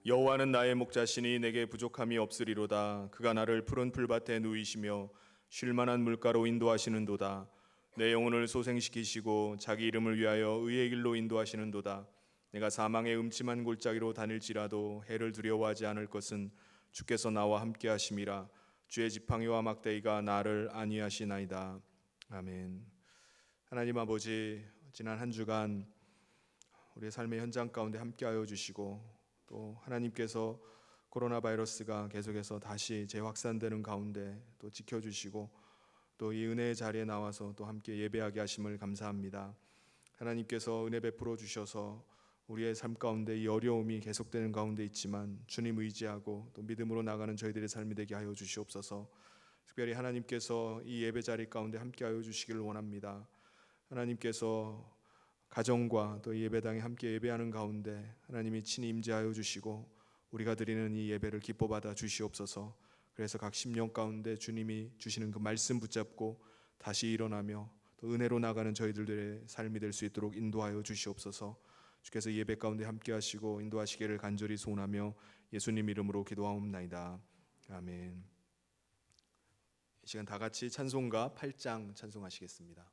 여호와는 나의 목자시니 내게 부족함이 없으리로다. 그가 나를 푸른 풀밭에 누이시며 쉴만한 물가로 인도하시는도다. 내 영혼을 소생시키시고 자기 이름을 위하여 의의 길로 인도하시는도다. 내가 사망의 음침한 골짜기로 다닐지라도 해를 두려워하지 않을 것은 주께서 나와 함께 하심이라. 주의 지팡이와 막대기가 나를 안위하시나이다. 아멘. 하나님 아버지, 지난 한 주간 우리의 삶의 현장 가운데 함께하여 주시고 또 하나님께서 코로나 바이러스가 계속해서 다시 재확산되는 가운데 또 지켜주시고 또 이 은혜의 자리에 나와서 또 함께 예배하게 하심을 감사합니다. 하나님께서 은혜 베풀어 주셔서 우리의 삶 가운데 이 어려움이 계속되는 가운데 있지만 주님 의지하고 또 믿음으로 나가는 저희들의 삶이 되게 하여 주시옵소서. 특별히 하나님께서 이 예배 자리 가운데 함께하여 주시기를 원합니다. 하나님께서 가정과 또 예배당에 함께 예배하는 가운데 하나님이 친히 임재하여 주시고 우리가 드리는 이 예배를 기뻐 받아 주시옵소서. 그래서 각 심령 가운데 주님이 주시는 그 말씀 붙잡고 다시 일어나며 또 은혜로 나가는 저희들의 삶이 될 수 있도록 인도하여 주시옵소서. 주께서 예배 가운데 함께 하시고 인도하시기를 간절히 소원하며 예수님 이름으로 기도하옵나이다. 아멘. 이 시간 다 같이 찬송가 8장 찬송하시겠습니다.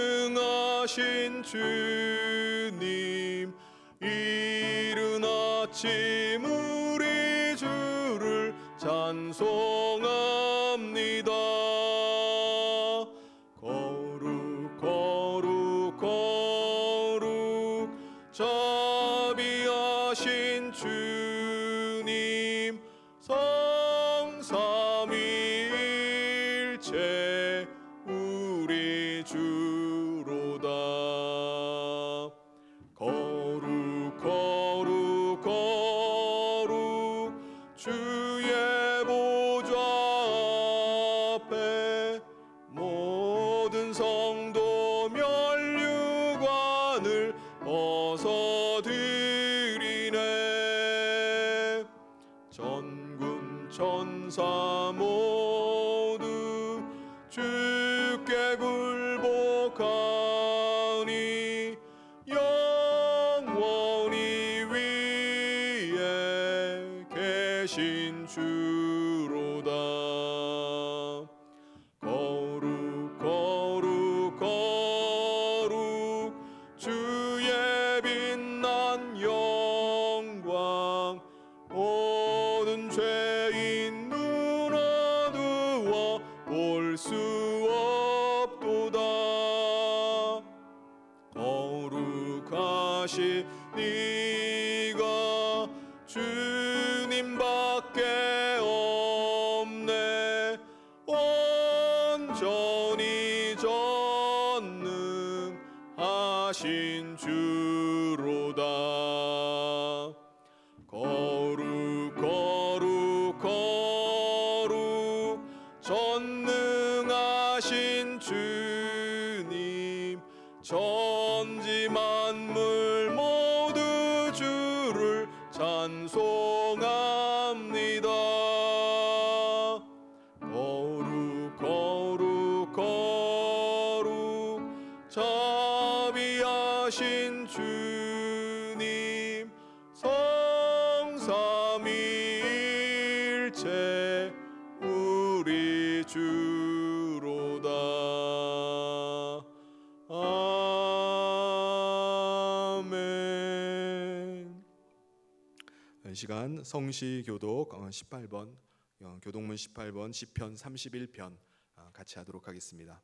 전능하신 주님, 이른 아침 우리 주를 찬송합니다. 거룩 거룩 거룩 자비하신 주님, 성삼위일체 우리 주로다. 거룩 거룩 거룩 주의 보좌 앞에 모든 성도 면류관을 벗어드리네. 전군 천사 모두 주께 굴복하니 영원히 위에 계신 주로다. 거룩 거룩 거룩 주의 빛난 영광, 모든 죄인 눈 어두워 볼 수 없도다. 거룩하시니가 주님밖에 없네. 온전히 전능하신 주로다. 거룩 거룩 거룩 전능하신 주님, 천지 만물 모두 주를 찬송합니다. 거룩 거룩 거룩 자비하신 주님, 성삼위일체 우리 주로다. 아멘. 이 시간 성시교독 18번, 교독문 18번, 시편 31편 같이 하도록 하겠습니다.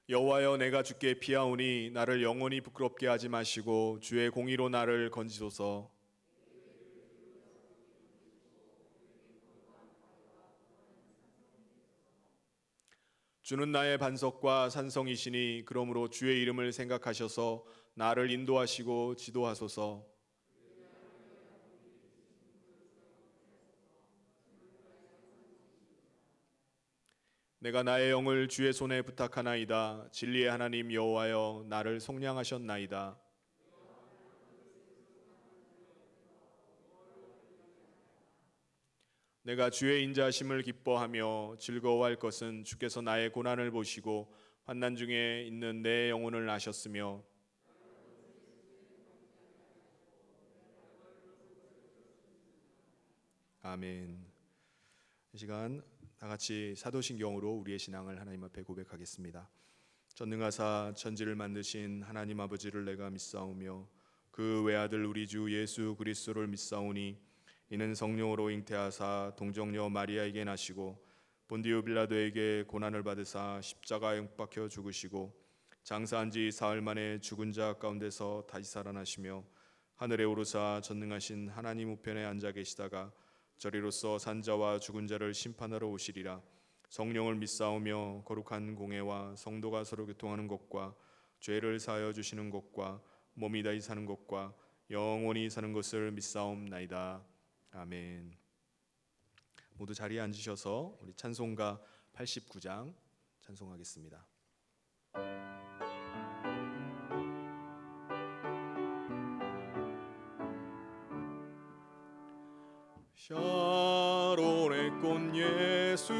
여호와여, 내가 주께 피하오니 나를 영원히 부끄럽게 하지 마시고 주의 공의로 나를 건지소서. 주는 나의 반석과 산성이시니 그러므로 주의 이름을 생각하셔서 나를 인도하시고 지도하소서. 내가 나의 영을 주의 손에 부탁하나이다. 진리의 하나님 여호와여, 나를 속량하셨나이다. 내가 주의 인자하심을 기뻐하며 즐거워할 것은 주께서 나의 고난을 보시고 환난 중에 있는 내 영혼을 아셨으며 아멘. 이 시간 다 같이 사도신경으로 우리의 신앙을 하나님 앞에 고백하겠습니다. 전능하사 천지를 만드신 하나님 아버지를 내가 믿사오며 그 외아들 우리 주 예수 그리스도를 믿사오니 이는 성령으로 잉태하사 동정녀 마리아에게 나시고 본디오 빌라도에게 고난을 받으사 십자가에 못 박혀 죽으시고 장사한 지 사흘 만에 죽은 자 가운데서 다시 살아나시며 하늘에 오르사 전능하신 하나님 우편에 앉아 계시다가 저리로서 산자와 죽은 자를 심판하러 오시리라. 성령을 믿사오며 거룩한 공회와 성도가 서로 교통하는 것과 죄를 사하여 주시는 것과 몸이 다시 사는 것과 영원히 사는 것을 믿사옵나이다. 아멘. 모두 자리에 앉으셔서 우리 찬송가 89장 찬송하겠습니다. 샤론의 꽃 예수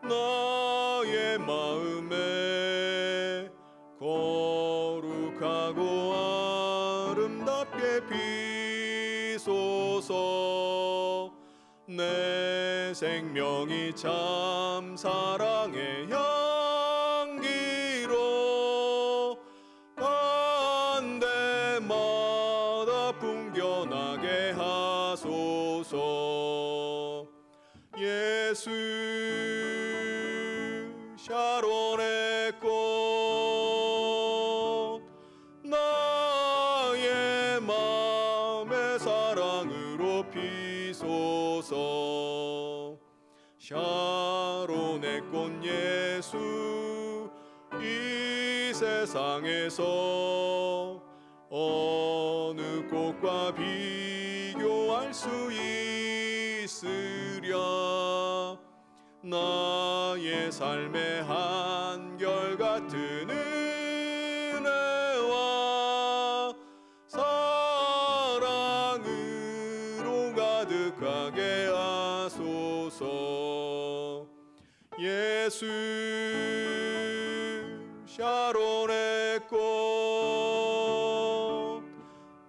나의 마음에 거룩하고 아름답게 비소서. 내 생명이 참 사랑의 향기로 간 데마다 풍겨나게 하소서. 예수 샤론의 꽃 나의 맘의 사랑으로 피소서. 샤론의 꽃 예수 이 세상에서 어느 꽃과 비교할 수 있으랴. 나의 삶의 한결같은 은혜와 사랑으로 가득하게 하소서. 예수 샤론의 꽃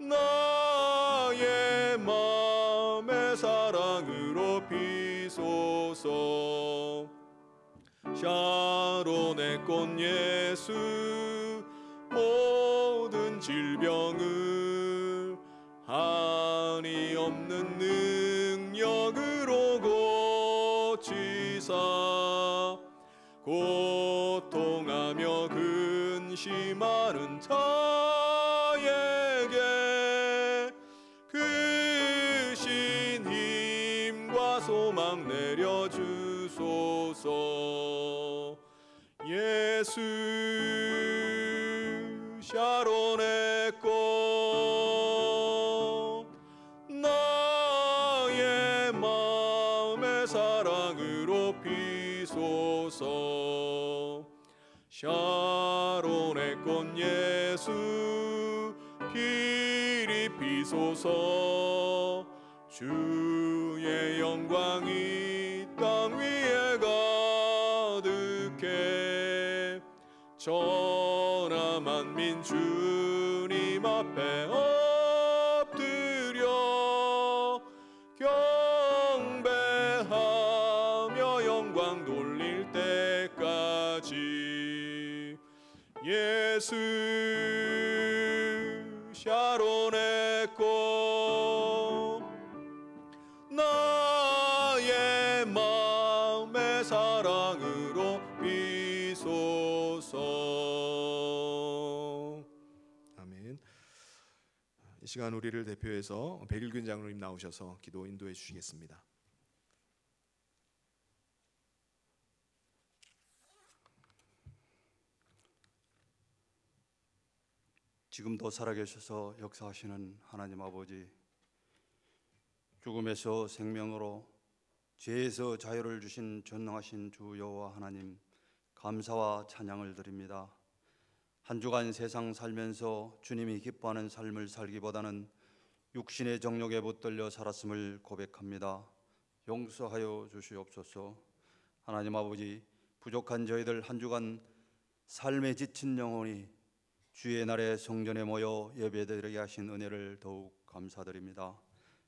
나의 맘의 사랑으로 피소서. 샤론의 꽃 예수 모든 질병을 한이 없는 능력으로 고치사 고통하며 근심하는 자에게 크신 힘과 소망 내려주소서. 예수 샤론의 꽃 나의 마음의 사랑으로 피소서. 샤론의 꽃 예수 길이 피소서. 주의 영광이 땅 위에 가득해 천하 만민 주님 앞에 엎드려 경배하며 영광 돌릴 때까지. 예수 샤론의 꽃 나의 마음의 사랑으로 비소서. 아멘. 이 시간 우리를 대표해서 백일균 장로님 나오셔서 기도 인도해 주시겠습니다. 지금도 살아계셔서 역사하시는 하나님 아버지, 죽음에서 생명으로 죄에서 자유를 주신 전능하신 주 여호와 하나님, 감사와 찬양을 드립니다. 한 주간 세상 살면서 주님이 기뻐하는 삶을 살기보다는 육신의 정욕에 붙들려 살았음을 고백합니다. 용서하여 주시옵소서. 하나님 아버지, 부족한 저희들 한 주간 삶에 지친 영혼이 주의 날에 성전에 모여 예배드리게 하신 은혜를 더욱 감사드립니다.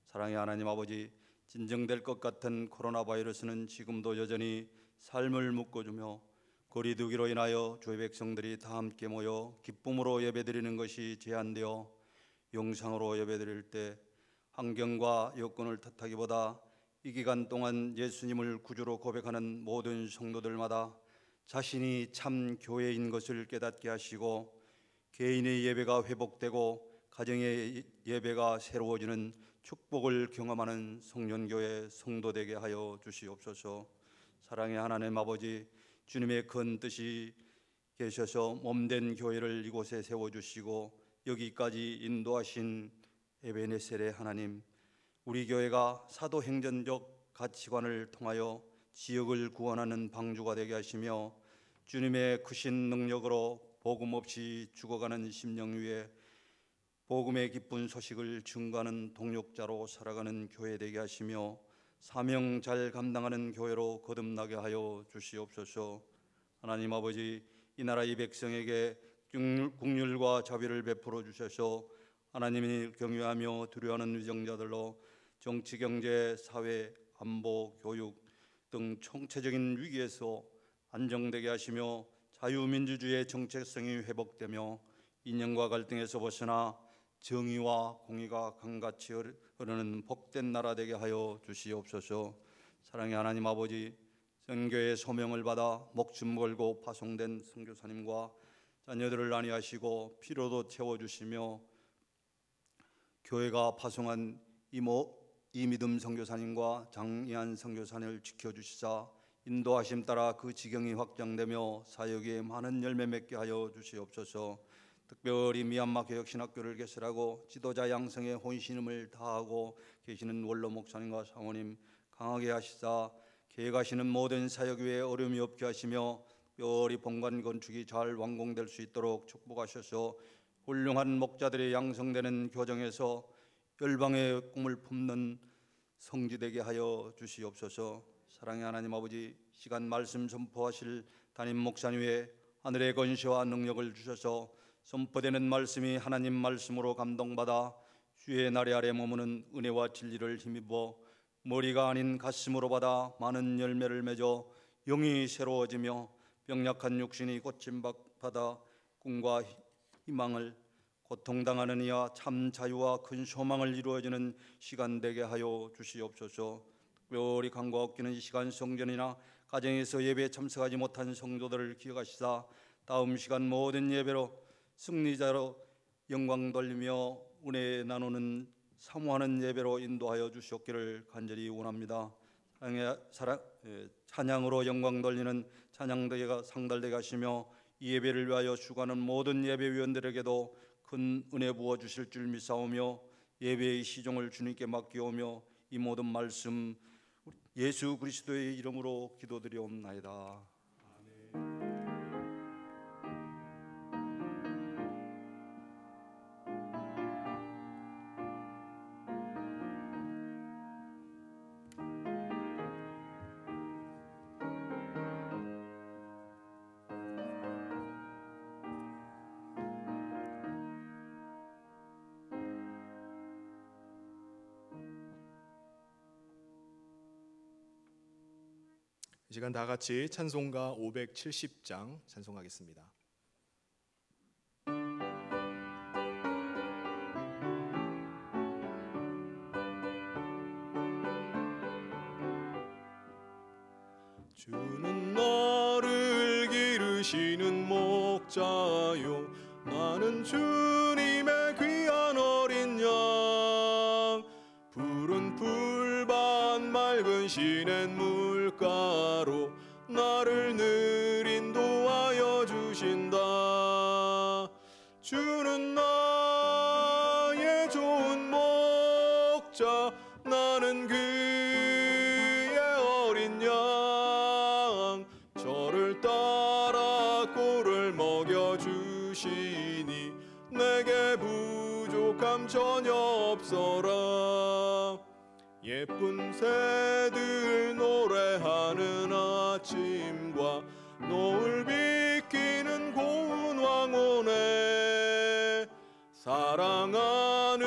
사랑의 하나님 아버지, 진정될 것 같은 코로나 바이러스는 지금도 여전히 삶을 묶어주며 거리두기로 인하여 주의 백성들이 다 함께 모여 기쁨으로 예배드리는 것이 제한되어 영상으로 예배드릴 때 환경과 여건을 탓하기보다 이 기간 동안 예수님을 구주로 고백하는 모든 성도들마다 자신이 참 교회인 것을 깨닫게 하시고 개인의 예배가 회복되고 가정의 예배가 새로워지는 축복을 경험하는 성년교회 성도 되게 하여 주시옵소서. 사랑의 하나님 아버지, 주님의 큰 뜻이 계셔서 몸된 교회를 이곳에 세워주시고 여기까지 인도하신 에베네셀의 하나님, 우리 교회가 사도행전적 가치관을 통하여 지역을 구원하는 방주가 되게 하시며 주님의 크신 능력으로 복음 없이 죽어가는 심령 위에 복음의 기쁜 소식을 증거하는 동력자로 살아가는 교회 되게 하시며 사명 잘 감당하는 교회로 거듭나게 하여 주시옵소서. 하나님 아버지, 이 나라의 백성에게 국률과 자비를 베풀어 주셔서 하나님이 경외하며 두려워하는 위정자들로 정치, 경제, 사회, 안보, 교육 등 총체적인 위기에서 안정되게 하시며 자유민주주의의 정체성이 회복되며 이념과 갈등에서 벗어나 정의와 공의가 강같이 흐르는 복된 나라 되게 하여 주시옵소서. 사랑의 하나님 아버지, 선교의 소명을 받아 목숨 걸고 파송된 선교사님과 자녀들을 안위하시고 피로도 채워주시며 교회가 파송한 이믿음 선교사님과 장이한 선교사님을 지켜주시사 인도하심 따라 그 지경이 확장되며 사역에 많은 열매 맺게 하여 주시옵소서. 특별히 미얀마 개혁신학교를 개설하고 지도자 양성에 혼신임을 다하고 계시는 원로 목사님과 사모님 강하게 하시사 계획하시는 모든 사역 위에 어려움이 없게 하시며 특별히 본관 건축이 잘 완공될 수 있도록 축복하셔서 훌륭한 목자들이 양성되는 교정에서 열방의 꿈을 품는 성지되게 하여 주시옵소서. 사랑의 하나님 아버지, 시간 말씀 선포하실 담임 목사님 위에 하늘의 권세와 능력을 주셔서 선포되는 말씀이 하나님 말씀으로 감동받아 주의 나래 아래 머무는 은혜와 진리를 힘입어 머리가 아닌 가슴으로 받아 많은 열매를 맺어 영이 새로워지며 병약한 육신이 고침받아 꿈과 희망을 고통당하는 이와 참 자유와 큰 소망을 이루어지는 시간 되게 하여 주시옵소서. 특별히 간과 엇기는 이 시간 성전이나 가정에서 예배에 참석하지 못한 성도들을 기억하시사 다음 시간 모든 예배로 승리자로 영광 돌리며 은혜 나누는 사모하는 예배로 인도하여 주시옵기를 간절히 원합니다. 찬양으로 영광 돌리는 찬양대회가 상달되게 하시며 이 예배를 위하여 수고하는 모든 예배위원들에게도 큰 은혜 부어 주실 줄 믿사오며 예배의 시종을 주님께 맡기오며 이 모든 말씀 예수 그리스도의 이름으로 기도드리옵나이다. 이 시간 다 같이 찬송가 570장 찬송하겠습니다. 주는 너를 기르시는 목자요, 나는 주님의 귀한 어린 양. 푸른 풀밭 맑은 시냇 물가로 나를 늘 인도하여 주신다. 주는 나의 좋은 목자, 나는 그의 어린 양. 저를 따라 꼴을 먹여주시니 내게 부족함 전혀 없어라. 예쁜 새들 노래하는 아침과 노을 비키는 고운 황혼에 사랑하는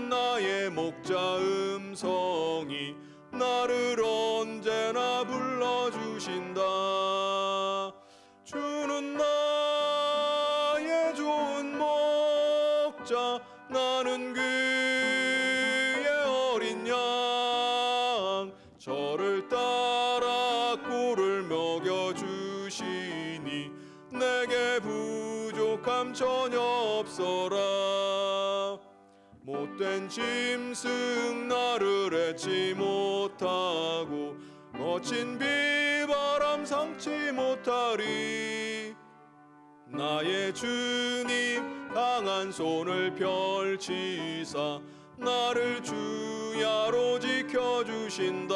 나의 목자 음성이 나를 언제나 불러주신다. 주는 나의 좋은 목자, 나는 그의 어린 양. 저를 따라 꿀을 먹여주시니 내게 부족함 전혀 없어라. 못된 짐승 나를 해치 못하고 거친 비바람 상치 못하리. 나의 주님 강한 손을 펼치사 나를 주야로 지켜주신다.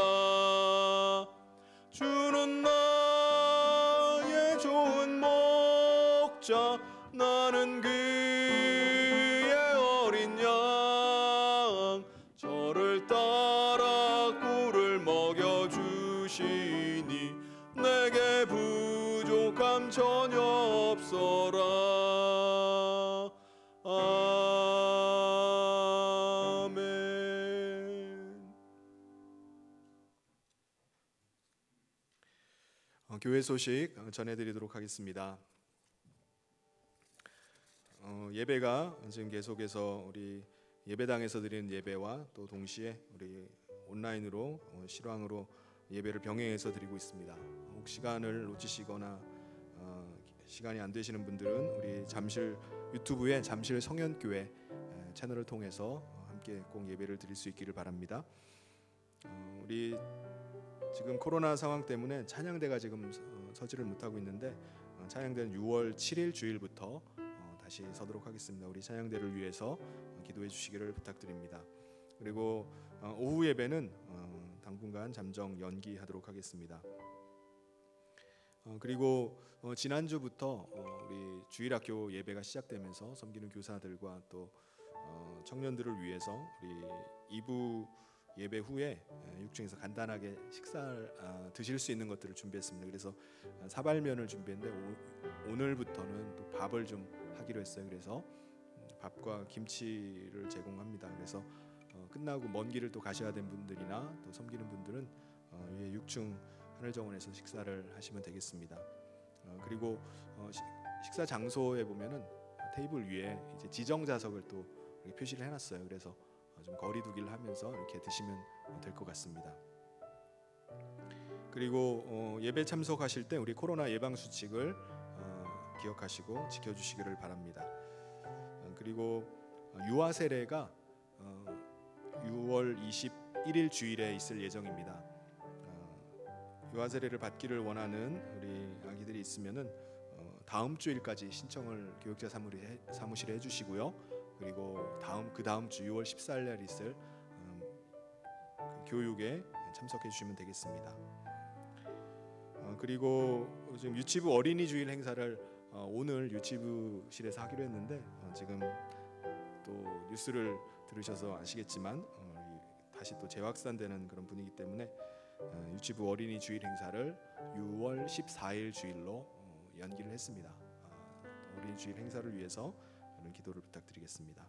주는 나의 좋은 목자, 나는 그의 어린 양. 저를 따라 꿀을 먹여주시니 내게 부족함 전혀 없어라. 아멘. 교회 소식 전해드리도록 하겠습니다. 예배가 지금 계속해서 우리 예배당에서 드리는 예배와 또 동시에 우리 온라인으로 실황으로 예배를 병행해서 드리고 있습니다. 혹 시간을 놓치시거나 시간이 안 되시는 분들은 우리 잠실 유튜브에 잠실 성현교회 채널을 통해서 함께 꼭 예배를 드릴 수 있기를 바랍니다. 우리 지금 코로나 상황 때문에 찬양대가 지금 서지를 못하고 있는데 찬양대는 6월 7일 주일부터 다시 서도록 하겠습니다. 우리 찬양대를 위해서 기도해 주시기를 부탁드립니다. 그리고 오후 예배는 당분간 잠정 연기하도록 하겠습니다. 그리고 지난주부터 우리 주일학교 예배가 시작되면서 섬기는 교사들과 또 청년들을 위해서 우리 2부 예배 후에 6층에서 간단하게 식사를 드실 수 있는 것들을 준비했습니다. 그래서 사발면을 준비했는데 오늘부터는 또 밥을 좀 하기로 했어요. 그래서 밥과 김치를 제공합니다. 그래서 끝나고 먼 길을 또 가셔야 되는 분들이나 또 섬기는 분들은 위에 6층 하늘정원에서 식사를 하시면 되겠습니다. 그리고 식사 장소에 보면은 테이블 위에 이제 지정 좌석을 또 이렇게 표시를 해놨어요. 그래서 좀 거리두기를 하면서 이렇게 드시면 될 것 같습니다. 그리고 예배 참석하실 때 우리 코로나 예방 수칙을 기억하시고 지켜주시기를 바랍니다. 그리고 유아 세례가 6월 21일 주일에 있을 예정입니다. 유아 세례를 받기를 원하는 우리 아기들이 있으면은 다음 주일까지 신청을 교육자 사무실에 해주시고요. 그리고 그 다음 주 6월 14일 날 있을 그 교육에 참석해 주시면 되겠습니다. 그리고 지금 유치부 어린이 주일 행사를 오늘 유치부실에서 하기로 했는데 지금 또 뉴스를 들으셔서 아시겠지만 다시 또 재확산되는 그런 분위기 때문에 유치부 어린이 주일 행사를 6월 14일 주일로 연기를 했습니다. 어린이 주일 행사를 위해서 기도를 부탁드리겠습니다.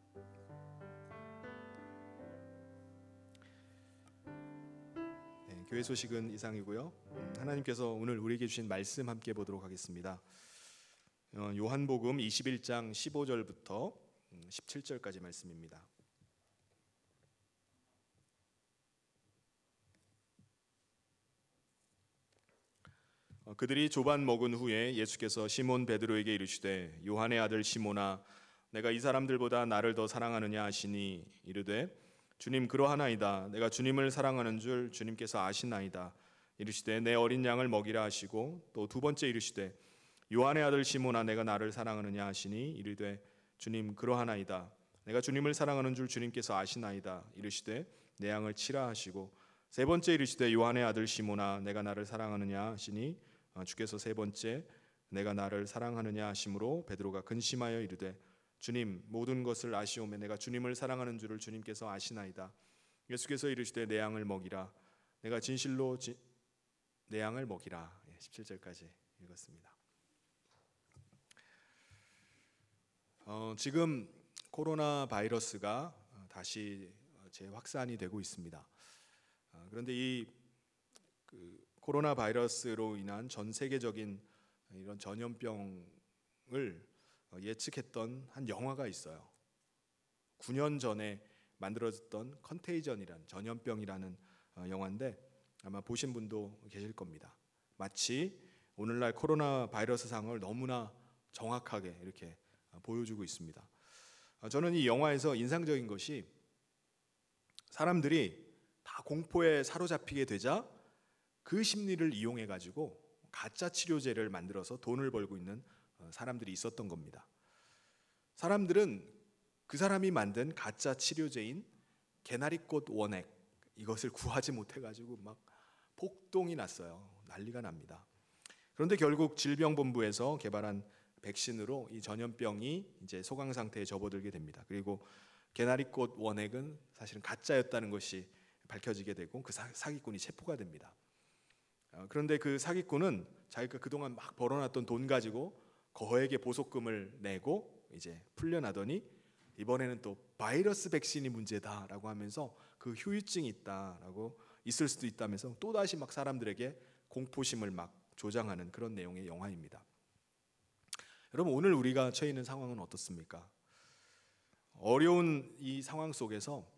네, 교회 소식은 이상이고요. 하나님께서 오늘 우리에게 주신 말씀 함께 보도록 하겠습니다. 요한복음 21장 15절부터 17절까지 말씀입니다. 그들이 조반 먹은 후에 예수께서 시몬 베드로에게 이르시되 요한의 아들 시몬아 내가 이 사람들보다 나를 더 사랑하느냐 하시니 이르되 주님 그러하나이다. 내가 주님을 사랑하는 줄 주님께서 아시나이다. 이르시되 내 어린 양을 먹이라 하시고 또 두 번째 이르시되 요한의 아들 시몬아 내가 나를 사랑하느냐 하시니 이르되 주님 그러하나이다. 내가 주님을 사랑하는 줄 주님께서 아시나이다. 이르시되 내 양을 치라 하시고 세 번째 이르시되 요한의 아들 시몬아 내가 나를 사랑하느냐 하시니 주께서 세 번째 내가 나를 사랑하느냐 하심으로 베드로가 근심하여 이르되 주님 모든 것을 아시오매 내가 주님을 사랑하는 줄을 주님께서 아시나이다. 예수께서 이르시되 내 양을 먹이라. 내가 진실로 내 양을 먹이라. 17절까지 읽었습니다. 지금 코로나 바이러스가 다시 재확산이 되고 있습니다. 그런데 이 코로나 바이러스로 인한 전 세계적인 이런 전염병을 예측했던 한 영화가 있어요. 9년 전에 만들어졌던 컨테이전이라는 전염병이라는 영화인데 아마 보신 분도 계실 겁니다. 마치 오늘날 코로나 바이러스 상황을 너무나 정확하게 이렇게 보여주고 있습니다. 저는 이 영화에서 인상적인 것이 사람들이 다 공포에 사로잡히게 되자 그 심리를 이용해 가지고 가짜 치료제를 만들어서 돈을 벌고 있는 사람들이 있었던 겁니다. 사람들은 그 사람이 만든 가짜 치료제인 개나리꽃 원액 이것을 구하지 못해 가지고 막 폭동이 났어요. 난리가 납니다. 그런데 결국 질병본부에서 개발한 백신으로 이 전염병이 이제 소강 상태에 접어들게 됩니다. 그리고 개나리꽃 원액은 사실은 가짜였다는 것이 밝혀지게 되고 그 사기꾼이 체포가 됩니다. 그런데 그 사기꾼은 자기가 그동안 막 벌어놨던 돈 가지고 거액의 보석금을 내고 이제 풀려나더니 이번에는 또 바이러스 백신이 문제다라고 하면서 그 후유증이 있다라고 있을 수도 있다면서 또다시 막 사람들에게 공포심을 막 조장하는 그런 내용의 영화입니다. 여러분, 오늘 우리가 처해 있는 상황은 어떻습니까? 어려운 이 상황 속에서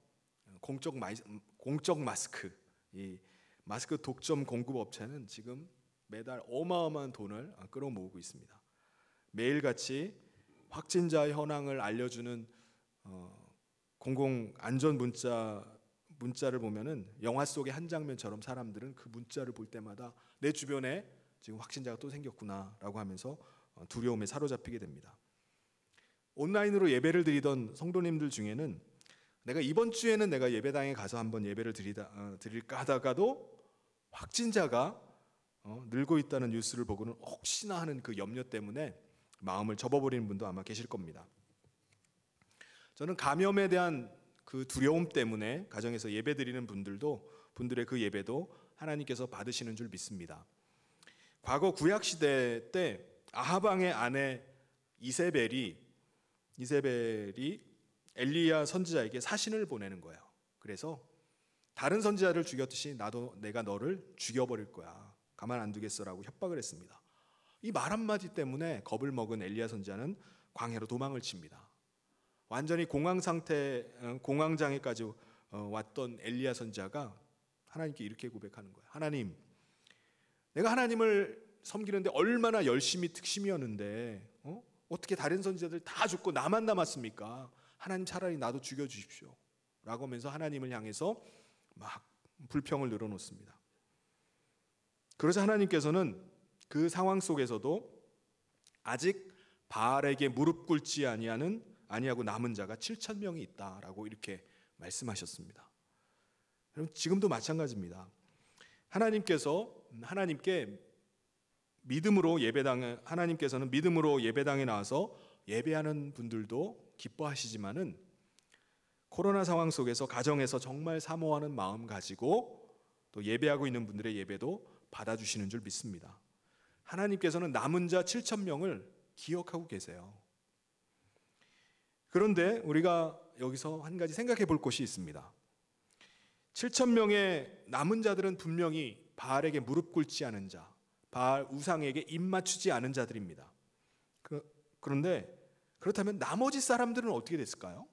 공적 마스크, 이 마스크 독점 공급 업체는 지금 매달 어마어마한 돈을 끌어모으고 있습니다. 매일같이 확진자 현황을 알려주는 공공 안전 문자를 보면은 영화 속의 한 장면처럼 사람들은 그 문자를 볼 때마다 내 주변에 지금 확진자가 또 생겼구나라고 하면서 두려움에 사로잡히게 됩니다. 온라인으로 예배를 드리던 성도님들 중에는 내가 이번 주에는 내가 예배당에 가서 한번 예배를 드릴까 하다가도 확진자가 늘고 있다는 뉴스를 보고는 혹시나 하는 그 염려 때문에 마음을 접어버리는 분도 아마 계실 겁니다. 저는 감염에 대한 그 두려움 때문에 가정에서 예배 드리는 분들의 그 예배도 하나님께서 받으시는 줄 믿습니다. 과거 구약 시대 때 아합 왕의 아내 이세벨이 엘리야 선지자에게 사신을 보내는 거예요. 그래서 다른 선지자를 죽였듯이 내가 너를 죽여버릴 거야. 가만 안 두겠어라고 협박을 했습니다. 이 말 한마디 때문에 겁을 먹은 엘리야 선지자는 광야로 도망을 칩니다. 완전히 공황장애까지 왔던 엘리야 선지자가 하나님께 이렇게 고백하는 거예요. 하나님, 내가 하나님을 섬기는데 얼마나 열심히 특심이었는데 어떻게 다른 선지자들 다 죽고 나만 남았습니까? 하나님 차라리 나도 죽여주십시오 라고 하면서 하나님을 향해서 막 불평을 늘어놓습니다. 그러자 하나님께서는 그 상황 속에서도 아직 바알에게 무릎 꿇지 아니하고 남은 자가 7,000명이 있다라고 이렇게 말씀하셨습니다. 여러분, 지금도 마찬가지입니다. 하나님께서는 믿음으로 예배당에 나와서 예배하는 분들도 기뻐하시지만은 코로나 상황 속에서 가정에서 정말 사모하는 마음 가지고 또 예배하고 있는 분들의 예배도 받아주시는 줄 믿습니다. 하나님께서는 남은 자 7,000명을 기억하고 계세요. 그런데 우리가 여기서 한 가지 생각해 볼 것이 있습니다. 7,000명의 남은 자들은 분명히 바알에게 무릎 꿇지 않은 자, 바알 우상에게 입 맞추지 않은 자들입니다. 그런데 그렇다면 나머지 사람들은 어떻게 됐을까요?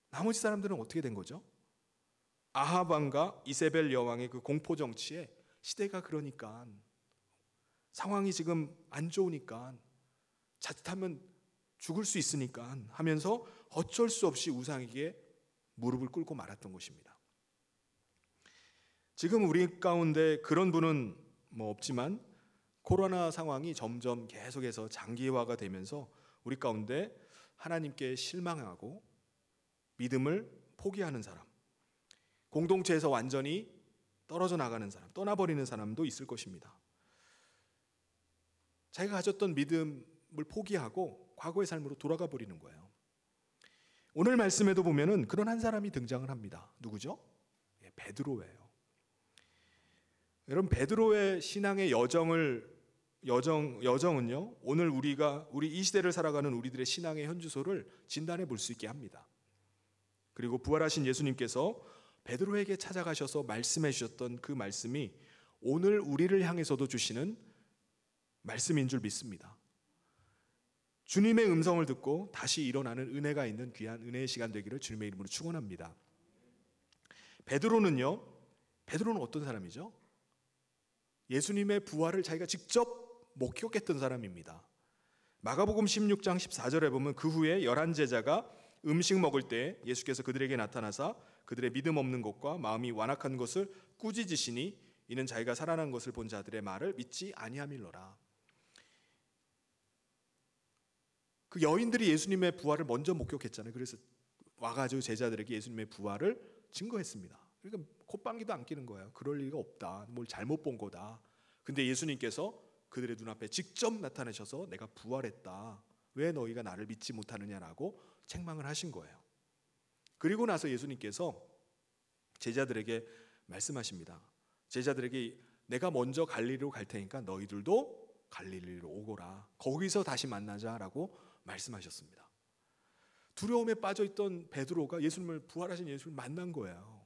나머지 사람들은 어떻게 된 거죠? 아합 왕과 이세벨 여왕의 그 공포 정치에 시대가 그러니까 상황이 지금 안 좋으니까 자칫하면 죽을 수 있으니까 하면서 어쩔 수 없이 우상에게 무릎을 꿇고 말았던 것입니다. 지금 우리 가운데 그런 분은 없지만 코로나 상황이 점점 계속해서 장기화가 되면서 우리 가운데 하나님께 실망하고 믿음을 포기하는 사람, 공동체에서 완전히 떨어져 나가는 사람, 떠나버리는 사람도 있을 것입니다. 자기가 가졌던 믿음을 포기하고 과거의 삶으로 돌아가 버리는 거예요. 오늘 말씀에도 보면은 그런 한 사람이 등장을 합니다. 누구죠? 베드로예요. 여러분, 베드로의 신앙의 여정은요, 오늘 우리 이 시대를 살아가는 우리들의 신앙의 현주소를 진단해 볼 수 있게 합니다. 그리고 부활하신 예수님께서 베드로에게 찾아가셔서 말씀해 주셨던 그 말씀이 오늘 우리를 향해서도 주시는 말씀인 줄 믿습니다. 주님의 음성을 듣고 다시 일어나는 은혜가 있는 귀한 은혜의 시간 되기를 주님의 이름으로 축원합니다. 베드로는 어떤 사람이죠? 예수님의 부활을 자기가 직접 목격했던 사람입니다. 마가복음 16장 14절에 보면 그 후에 11제자가 음식 먹을 때 예수께서 그들에게 나타나사 그들의 믿음 없는 것과 마음이 완악한 것을 꾸짖으시니 이는 자기가 살아난 것을 본 자들의 말을 믿지 아니함일러라. 그 여인들이 예수님의 부활을 먼저 목격했잖아요. 그래서 와가지고 제자들에게 예수님의 부활을 증거했습니다. 그러니까 콧방귀도 안 끼는 거예요. 그럴 리가 없다. 뭘 잘못 본 거다. 근데 예수님께서 그들의 눈앞에 직접 나타나셔서 내가 부활했다. 왜 너희가 나를 믿지 못하느냐라고 책망을 하신 거예요. 그리고 나서 예수님께서 제자들에게 말씀하십니다. 제자들에게 내가 먼저 갈릴리로 갈 테니까 너희들도 갈릴리로 오거라. 거기서 다시 만나자라고 말씀하셨습니다. 두려움에 빠져있던 베드로가 부활하신 예수님을 만난 거예요.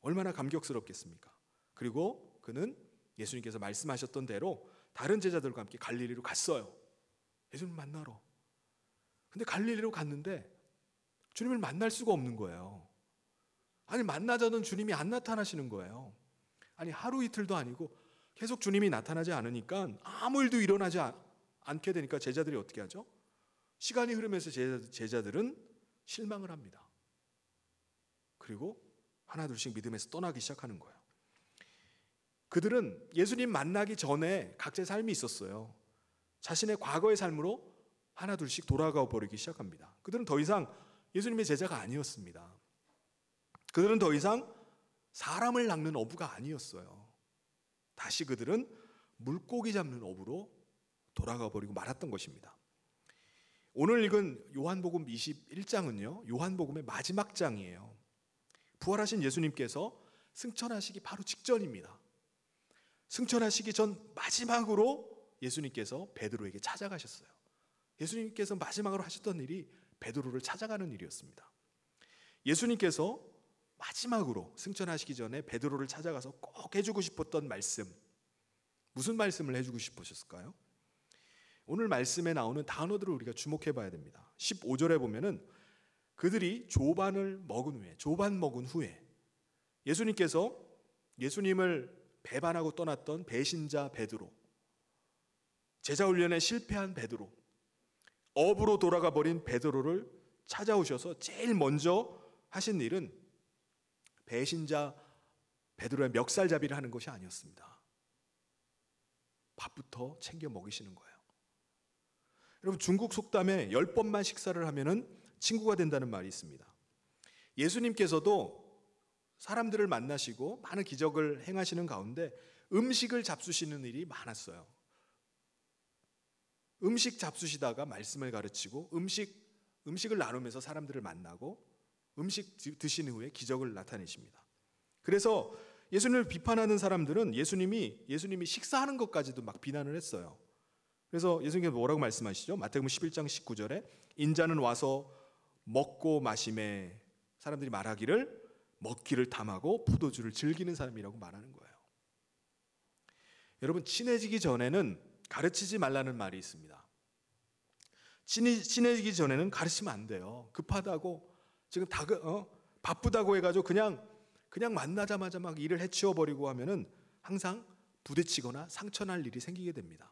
얼마나 감격스럽겠습니까? 그리고 그는 예수님께서 말씀하셨던 대로 다른 제자들과 함께 갈릴리로 갔어요. 예수님을 만나러. 근데 갈릴리로 갔는데 주님을 만날 수가 없는 거예요. 아니, 만나자던 주님이 안 나타나시는 거예요. 아니, 하루 이틀도 아니고 계속 주님이 나타나지 않으니까 아무 일도 일어나지 않게 되니까 제자들이 어떻게 하죠? 시간이 흐르면서 제자들은 실망을 합니다. 그리고 하나둘씩 믿음에서 떠나기 시작하는 거예요. 그들은 예수님 만나기 전에 각자의 삶이 있었어요. 자신의 과거의 삶으로 하나둘씩 돌아가 버리기 시작합니다. 그들은 더 이상 예수님의 제자가 아니었습니다. 그들은 더 이상 사람을 낚는 어부가 아니었어요. 다시 그들은 물고기 잡는 어부로 돌아가 버리고 말았던 것입니다. 오늘 읽은 요한복음 21장은요, 요한복음의 마지막 장이에요. 부활하신 예수님께서 승천하시기 바로 직전입니다. 승천하시기 전 마지막으로 예수님께서 베드로에게 찾아가셨어요. 예수님께서 마지막으로 하셨던 일이 베드로를 찾아가는 일이었습니다. 예수님께서 마지막으로 승천하시기 전에 베드로를 찾아가서 꼭 해주고 싶었던 말씀, 무슨 말씀을 해주고 싶으셨을까요? 오늘 말씀에 나오는 단어들을 우리가 주목해 봐야 됩니다. 15절에 보면은 그들이 조반 먹은 후에 예수님께서 예수님을 배반하고 떠났던 배신자 베드로, 제자 훈련에 실패한 베드로, 업으로 돌아가 버린 베드로를 찾아오셔서 제일 먼저 하신 일은 배신자 베드로의 멱살잡이를 하는 것이 아니었습니다. 밥부터 챙겨 먹이시는 거예요. 여러분, 중국 속담에 10번만 식사를 하면은 친구가 된다는 말이 있습니다. 예수님께서도 사람들을 만나시고 많은 기적을 행하시는 가운데 음식을 잡수시는 일이 많았어요. 음식 잡수시다가 말씀을 가르치고 음식을 나누면서 사람들을 만나고 음식 드신 후에 기적을 나타내십니다. 그래서 예수님을 비판하는 사람들은 예수님이 식사하는 것까지도 막 비난을 했어요. 그래서 예수님께서 뭐라고 말씀하시죠? 마태복음 11장 19절에 인자는 와서 먹고 마심에 사람들이 말하기를 먹기를 탐하고 포도주를 즐기는 사람이라고 말하는 거예요. 여러분, 친해지기 전에는 가르치지 말라는 말이 있습니다. 친해지기 전에는 가르치면 안 돼요. 급하다고 지금 바쁘다고 해가지고 그냥 만나자마자 막 일을 해치워 버리고 하면은 항상 부딪히거나 상처날 일이 생기게 됩니다.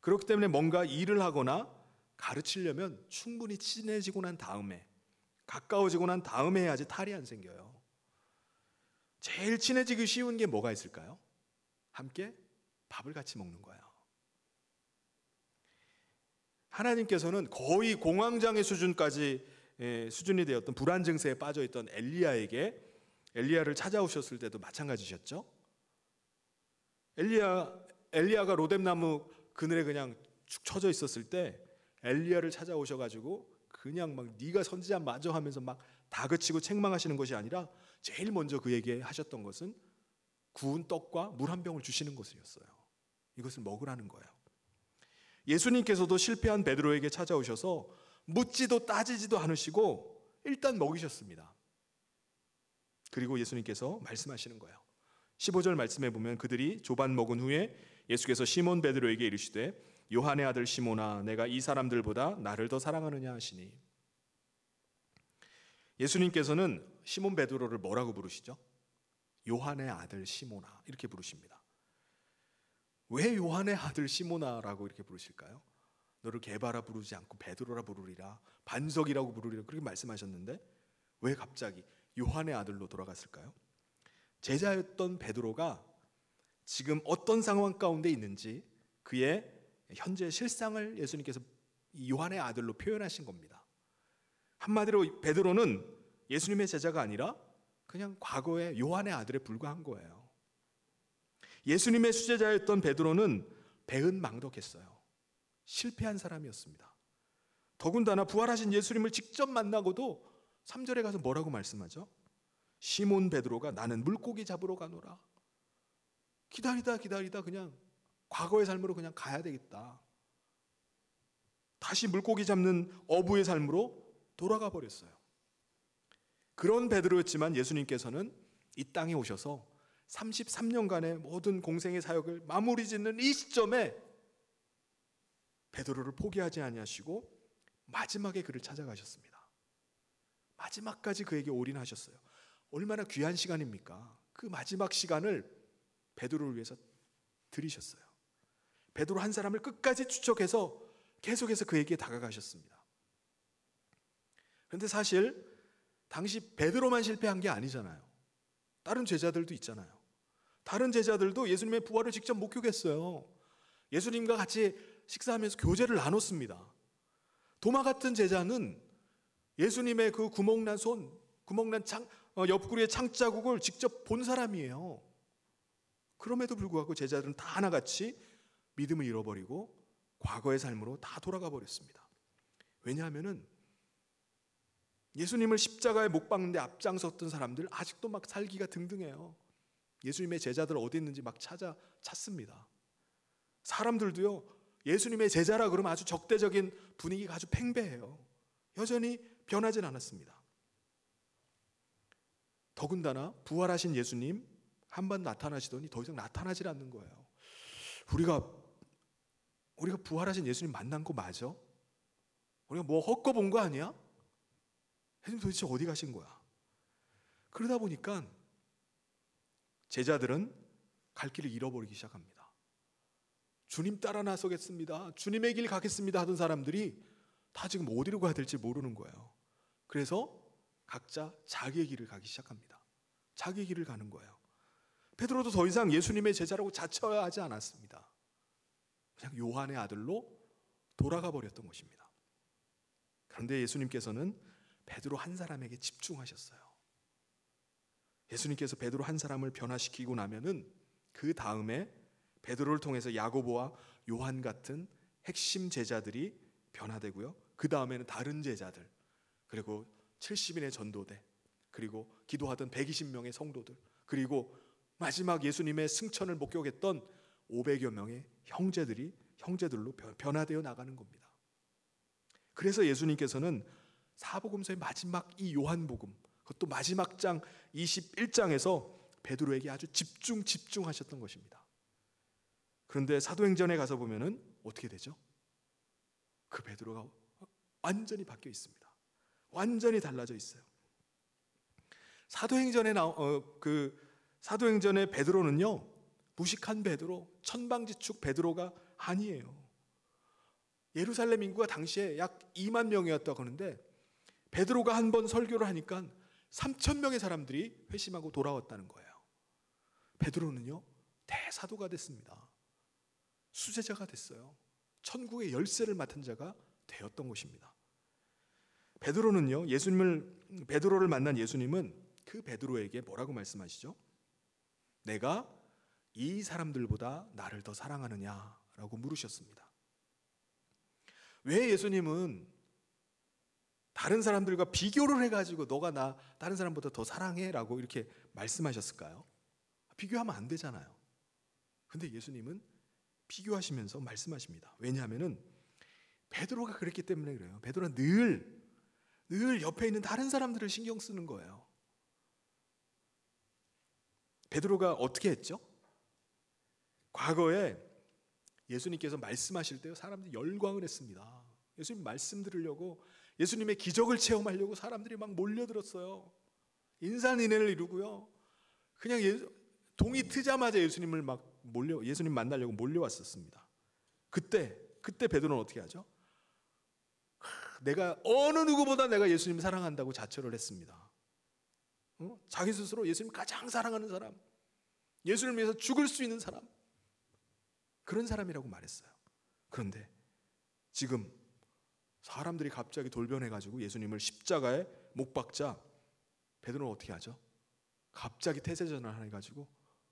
그렇기 때문에 뭔가 일을 하거나 가르치려면 충분히 친해지고 난 다음에, 가까워지고 난 다음에 해야지 탈이 안 생겨요. 제일 친해지기 쉬운 게 뭐가 있을까요? 함께 밥을 같이 먹는 거예요. 하나님께서는 거의 공황장애 수준이 되었던 불안 증세에 빠져있던 엘리야를 찾아오셨을 때도 마찬가지셨죠. 엘리야가 로뎀나무 그늘에 그냥 축 처져 있었을 때 엘리야를 찾아오셔가지고 그냥 막 네가 선지자 맞아 하면서 막 다그치고 책망하시는 것이 아니라 제일 먼저 그에게 하셨던 것은 구운 떡과 물 한 병을 주시는 것이었어요. 이것을 먹으라는 거예요. 예수님께서도 실패한 베드로에게 찾아오셔서 묻지도 따지지도 않으시고 일단 먹이셨습니다. 그리고 예수님께서 말씀하시는 거예요. 15절 말씀해 보면 그들이 조반 먹은 후에 예수께서 시몬 베드로에게 이르시되 요한의 아들 시몬아 내가 이 사람들보다 나를 더 사랑하느냐 하시니, 예수님께서는 시몬 베드로를 뭐라고 부르시죠? 요한의 아들 시몬아 이렇게 부르십니다. 왜 요한의 아들 시몬아라고 이렇게 부르실까요? 너를 게바라 부르지 않고 베드로라 부르리라, 반석이라고 부르리라 그렇게 말씀하셨는데 왜 갑자기 요한의 아들로 돌아갔을까요? 제자였던 베드로가 지금 어떤 상황 가운데 있는지 그의 현재 실상을 예수님께서 요한의 아들로 표현하신 겁니다. 한마디로 베드로는 예수님의 제자가 아니라 그냥 과거의 요한의 아들에 불과한 거예요. 예수님의 수제자였던 베드로는 배은망덕했어요. 실패한 사람이었습니다. 더군다나 부활하신 예수님을 직접 만나고도 3절에 가서 뭐라고 말씀하죠? 시몬 베드로가 나는 물고기 잡으러 가노라. 기다리다 그냥 과거의 삶으로 그냥 가야 되겠다. 다시 물고기 잡는 어부의 삶으로 돌아가 버렸어요. 그런 베드로였지만 예수님께서는 이 땅에 오셔서 33년간의 모든 공생의 사역을 마무리 짓는 이 시점에 베드로를 포기하지 아니하시고 마지막에 그를 찾아가셨습니다. 마지막까지 그에게 올인하셨어요. 얼마나 귀한 시간입니까? 그 마지막 시간을 베드로를 위해서 들이셨어요. 베드로 한 사람을 끝까지 추적해서 계속해서 그에게 다가가셨습니다. 그런데 사실 당시 베드로만 실패한 게 아니잖아요. 다른 제자들도 있잖아요. 다른 제자들도 예수님의 부활을 직접 목격했어요. 예수님과 같이 식사하면서 교제를 나눴습니다. 도마 같은 제자는 예수님의 그 구멍난 손, 구멍난 옆구리의 창자국을 직접 본 사람이에요. 그럼에도 불구하고 제자들은 다 하나같이 믿음을 잃어버리고 과거의 삶으로 다 돌아가 버렸습니다. 왜냐하면은 예수님을 십자가에 못 박는데 앞장섰던 사람들 아직도 막 살기가 등등해요. 예수님의 제자들 어디 있는지 막 찾습니다. 사람들도요, 예수님의 제자라 그러면 아주 적대적인 분위기가 아주 팽배해요. 여전히 변하진 않았습니다. 더군다나 부활하신 예수님 한 번 나타나시더니 더 이상 나타나질 않는 거예요. 우리가 부활하신 예수님 만난 거 맞아? 우리가 뭐 헛거 본 거 아니야? 예수님 도대체 어디 가신 거야? 그러다 보니까 제자들은 갈 길을 잃어버리기 시작합니다. 주님 따라 나서겠습니다, 주님의 길 가겠습니다 하던 사람들이 다 지금 어디로 가야 될지 모르는 거예요. 그래서 각자 자기의 길을 가기 시작합니다. 자기의 길을 가는 거예요. 베드로도 더 이상 예수님의 제자라고 자처해야 하지 않았습니다. 그냥 요한의 아들로 돌아가 버렸던 것입니다. 그런데 예수님께서는 베드로 한 사람에게 집중하셨어요. 예수님께서 베드로 한 사람을 변화시키고 나면은 그 다음에 베드로를 통해서 야고보와 요한 같은 핵심 제자들이 변화되고요. 그 다음에는 다른 제자들, 그리고 70인의 전도대, 그리고 기도하던 120명의 성도들, 그리고 마지막 예수님의 승천을 목격했던 500여 명의 형제들로 변화되어 나가는 겁니다. 그래서 예수님께서는 사복음서의 마지막 이 요한복음, 그것도 마지막 장 21장에서 베드로에게 아주 집중하셨던 것입니다. 그런데 사도행전에 가서 보면은 어떻게 되죠? 그 베드로가 완전히 바뀌어 있습니다. 완전히 달라져 있어요. 사도행전의 베드로는요, 무식한 베드로, 천방지축 베드로가 아니에요. 예루살렘 인구가 당시에 약 2만 명이었다고 하는데 베드로가 한 번 설교를 하니까 3,000명의 사람들이 회심하고 돌아왔다는 거예요. 베드로는요, 대사도가 됐습니다. 수제자가 됐어요. 천국의 열쇠를 맡은 자가 되었던 것입니다. 베드로를 만난 예수님은 그 베드로에게 뭐라고 말씀하시죠? 내가 이 사람들보다 나를 더 사랑하느냐라고 물으셨습니다. 왜 예수님은 다른 사람들과 비교를 해가지고 너가 나 다른 사람보다 더 사랑해라고 이렇게 말씀하셨을까요? 비교하면 안 되잖아요. 근데 예수님은 비교하시면서 말씀하십니다. 왜냐하면은 베드로가 그랬기 때문에 그래요. 베드로는 늘 옆에 있는 다른 사람들을 신경 쓰는 거예요. 베드로가 어떻게 했죠? 과거에 예수님께서 말씀하실 때 사람들이 열광을 했습니다. 예수님 말씀 들으려고, 예수님의 기적을 체험하려고 사람들이 막 몰려들었어요. 인산인해를 이루고요. 그냥 동이 트자마자 예수님 만나려고 몰려왔었습니다. 그때 베드로는 어떻게 하죠? 내가 어느 누구보다 내가 예수님을 사랑한다고 자처를 했습니다. 자기 스스로 예수님 가장 사랑하는 사람, 예수님을 위해서 죽을 수 있는 사람, 그런 사람이라고 말했어요. 그런데 지금 사람들이 갑자기 돌변해가지고 예수님을 십자가에 못 박자 베드로는 어떻게 하죠? 갑자기 태세전환을 해가지고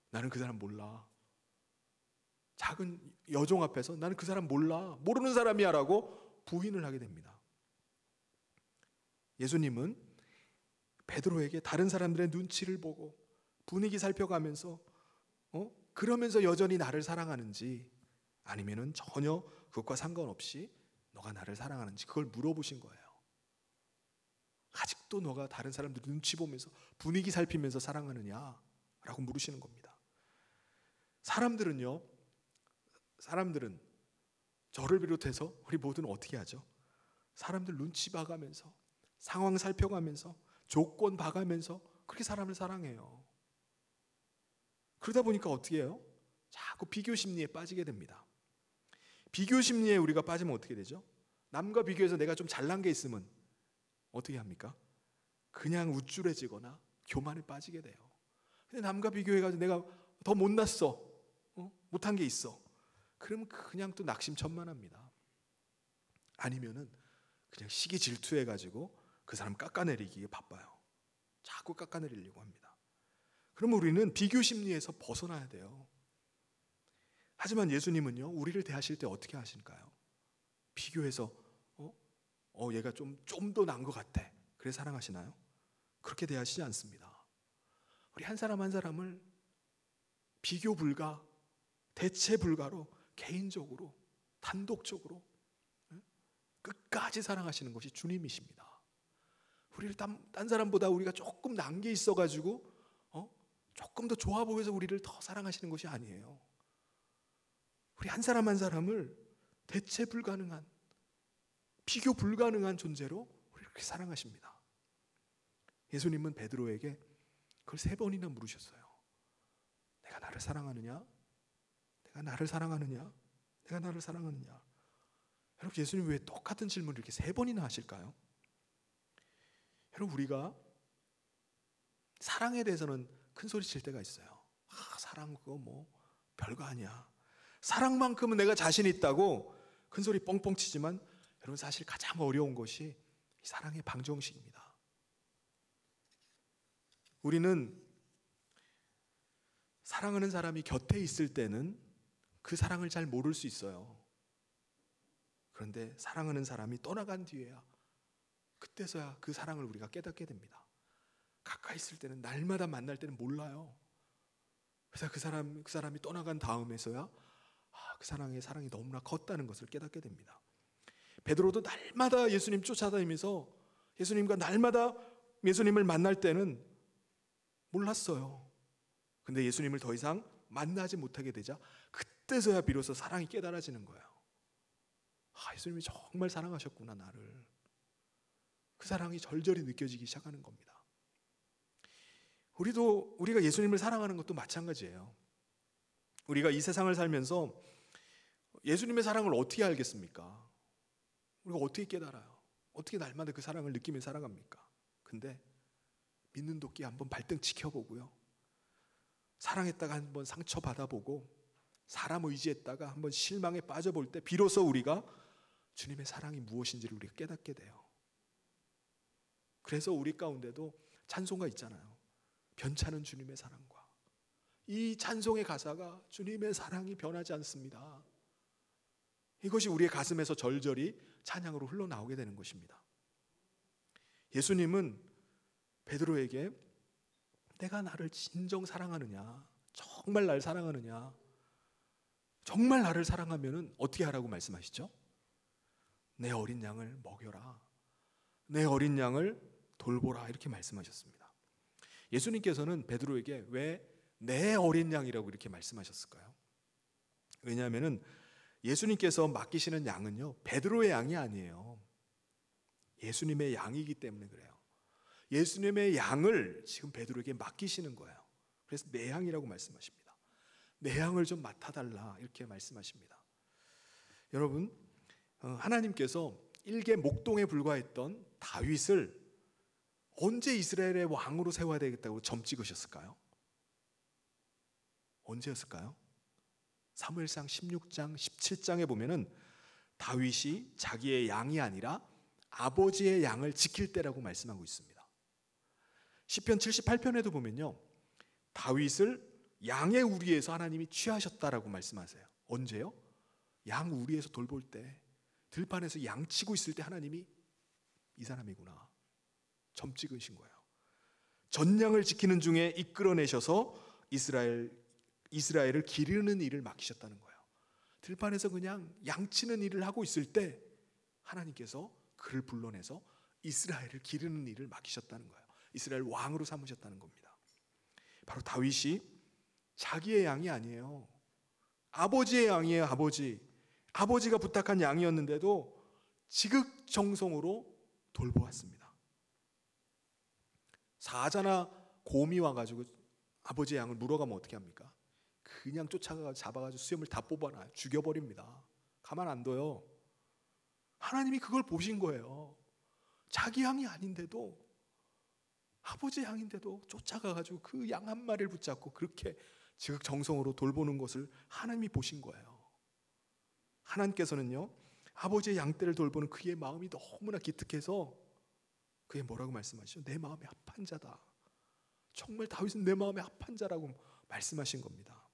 나는 그 사람 몰라. 작은 여종 앞에서 나는 그 사람 몰라. 모르는 사람이야 라고 부인을 하게 됩니다. 예수님은 베드로에게 다른 사람들의 눈치를 보고 분위기 살펴가면서 그러면서 여전히 나를 사랑하는지 아니면은 전혀 그것과 상관없이 너가 나를 사랑하는지 그걸 물어보신 거예요. 아직도 너가 다른 사람들 눈치 보면서 분위기 살피면서 사랑하느냐라고 물으시는 겁니다. 사람들은 저를 비롯해서 우리 모두는 어떻게 하죠? 사람들 눈치 봐가면서 상황 살펴가면서 조건 봐가면서 그렇게 사람을 사랑해요. 그러다 보니까 어떻게 해요? 자꾸 비교 심리에 빠지게 됩니다. 비교 심리에 우리가 빠지면 어떻게 되죠? 남과 비교해서 내가 좀 잘난 게 있으면 어떻게 합니까? 그냥 우쭐해지거나 교만에 빠지게 돼요. 근데 남과 비교해가지고 내가 더 못났어, 못한 게 있어, 그러면 그냥 또 낙심천만합니다. 아니면은 그냥 시기 질투해가지고 그 사람 깎아내리기에 바빠요. 자꾸 깎아내리려고 합니다. 그러면 우리는 비교 심리에서 벗어나야 돼요. 하지만 예수님은요, 우리를 대하실 때 어떻게 하실까요? 비교해서 얘가 좀 더 나은 것 같아, 그래 사랑하시나요? 그렇게 대하시지 않습니다. 우리 한 사람 한 사람을 비교 불가, 대체 불가로 개인적으로 단독적으로 끝까지 사랑하시는 것이 주님이십니다. 우리를 딴 사람보다 우리가 조금 난 게 있어가지고 조금 더 좋아 보여서 우리를 더 사랑하시는 것이 아니에요. 우리 한 사람 한 사람을 대체 불가능한, 비교 불가능한 존재로 우리를 그렇게 사랑하십니다. 예수님은 베드로에게 그걸 3번이나 물으셨어요. 내가 나를 사랑하느냐? 내가 나를 사랑하느냐? 내가 나를 사랑하느냐? 여러분, 예수님 왜 똑같은 질문을 이렇게 3번이나 하실까요? 여러분, 우리가 사랑에 대해서는 큰 소리 칠 때가 있어요. 사랑 그거 뭐 별거 아니야. 사랑만큼은 내가 자신 있다고 큰 소리 뻥뻥 치지만 여러분, 사실 가장 어려운 것이 이 사랑의 방정식입니다. 우리는 사랑하는 사람이 곁에 있을 때는 그 사랑을 잘 모를 수 있어요. 그런데 사랑하는 사람이 떠나간 뒤에야, 그때서야 그 사랑을 우리가 깨닫게 됩니다. 가까이 있을 때는, 날마다 만날 때는 몰라요. 그래서 그 사람이 떠나간 다음에서야 그 사랑이 너무나 컸다는 것을 깨닫게 됩니다. 베드로도 날마다 예수님 쫓아다니면서 예수님과 날마다 예수님을 만날 때는 몰랐어요. 근데 예수님을 더 이상 만나지 못하게 되자 그때서야 비로소 사랑이 깨달아지는 거예요. 예수님이 정말 사랑하셨구나, 나를. 그 사랑이 절절히 느껴지기 시작하는 겁니다. 우리가 예수님을 사랑하는 것도 마찬가지예요. 우리가 이 세상을 살면서 예수님의 사랑을 어떻게 알겠습니까? 우리가 어떻게 깨달아요? 어떻게 날마다 그 사랑을 느끼며 살아갑니까? 근데 믿는 도끼 한번 발등 지켜보고요, 사랑했다가 한번 상처받아보고 사람 의지했다가 한번 실망에 빠져볼 때 비로소 우리가 주님의 사랑이 무엇인지를 우리가 깨닫게 돼요. 그래서 우리 가운데도 찬송가 있잖아요. 변찮은 주님의 사랑과. 이 찬송의 가사가 주님의 사랑이 변하지 않습니다. 이것이 우리의 가슴에서 절절히 찬양으로 흘러나오게 되는 것입니다. 예수님은 베드로에게 내가 나를 진정 사랑하느냐, 정말 날 사랑하느냐, 정말 나를 사랑하면 어떻게 하라고 말씀하시죠? 내 어린 양을 먹여라, 내 어린 양을 돌보라, 이렇게 말씀하셨습니다. 예수님께서는 베드로에게 왜 내 어린 양이라고 이렇게 말씀하셨을까요? 왜냐하면 예수님께서 맡기시는 양은요, 베드로의 양이 아니에요. 예수님의 양이기 때문에 그래요. 예수님의 양을 지금 베드로에게 맡기시는 거예요. 그래서 내 양이라고 말씀하십니다. 내 양을 좀 맡아달라, 이렇게 말씀하십니다. 여러분, 하나님께서 일개 목동에 불과했던 다윗을 언제 이스라엘의 왕으로 세워야 되겠다고 점 찍으셨을까요? 언제였을까요? 사무엘상 16장 17장에 보면은 다윗이 자기의 양이 아니라 아버지의 양을 지킬 때라고 말씀하고 있습니다. 시편 78편에도 보면요, 다윗을 양의 우리에서 하나님이 취하셨다라고 말씀하세요. 언제요? 양 우리에서 돌볼 때, 들판에서 양 치고 있을 때 하나님이 이 사람이구나 점 찍으신 거예요. 전양을 지키는 중에 이끌어내셔서 이스라엘을 기르는 일을 맡기셨다는 거예요. 들판에서 그냥 양치는 일을 하고 있을 때 하나님께서 그를 불러내서 이스라엘을 기르는 일을 맡기셨다는 거예요. 이스라엘 왕으로 삼으셨다는 겁니다. 바로 다윗이 자기의 양이 아니에요. 아버지의 양이에요. 아버지가 부탁한 양이었는데도 지극정성으로 돌보았습니다. 사자나 곰이 와가지고 아버지의 양을 물어가면 어떻게 합니까? 그냥 쫓아가 잡아가지고 수염을 다 뽑아놔요. 죽여버립니다. 가만 안 둬요. 하나님이 그걸 보신 거예요. 자기 양이 아닌데도, 아버지 양인데도 쫓아가가지고 그 양 한 마리를 붙잡고 그렇게 지극정성으로 돌보는 것을 하나님이 보신 거예요. 하나님께서는요, 아버지의 양떼를 돌보는 그의 마음이 너무나 기특해서 그게 뭐라고 말씀하시죠? 내 마음에 합한 자다. 정말 다윗은 내 마음에 합한 자라고 말씀하신 겁니다.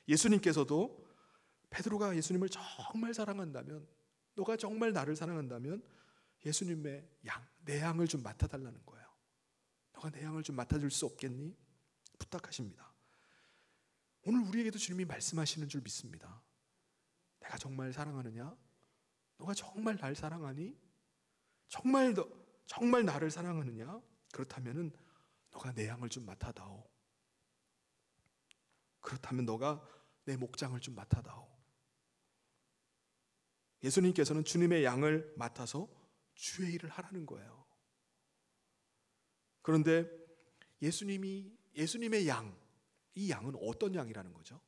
예수님께서도 베드로가 예수님을 정말 사랑한다면, 너가 정말 나를 사랑한다면 예수님의 양, 내 양을 좀 맡아달라는 거예요. 너가 내 양을 좀 맡아줄 수 없겠니? 부탁하십니다. 오늘 우리에게도 주님이 말씀하시는 줄 믿습니다. 내가 정말 사랑하느냐? 너가 정말 날 사랑하니? 정말 나를 사랑하느냐? 그렇다면은 너가 내 양을 좀 맡아다오. 그렇다면 너가 내 목장을 좀 맡아다오. 예수님께서는 주님의 양을 맡아서 주의 일을 하라는 거예요. 그런데 예수님의 양, 이 양은 어떤 양이라는 거죠?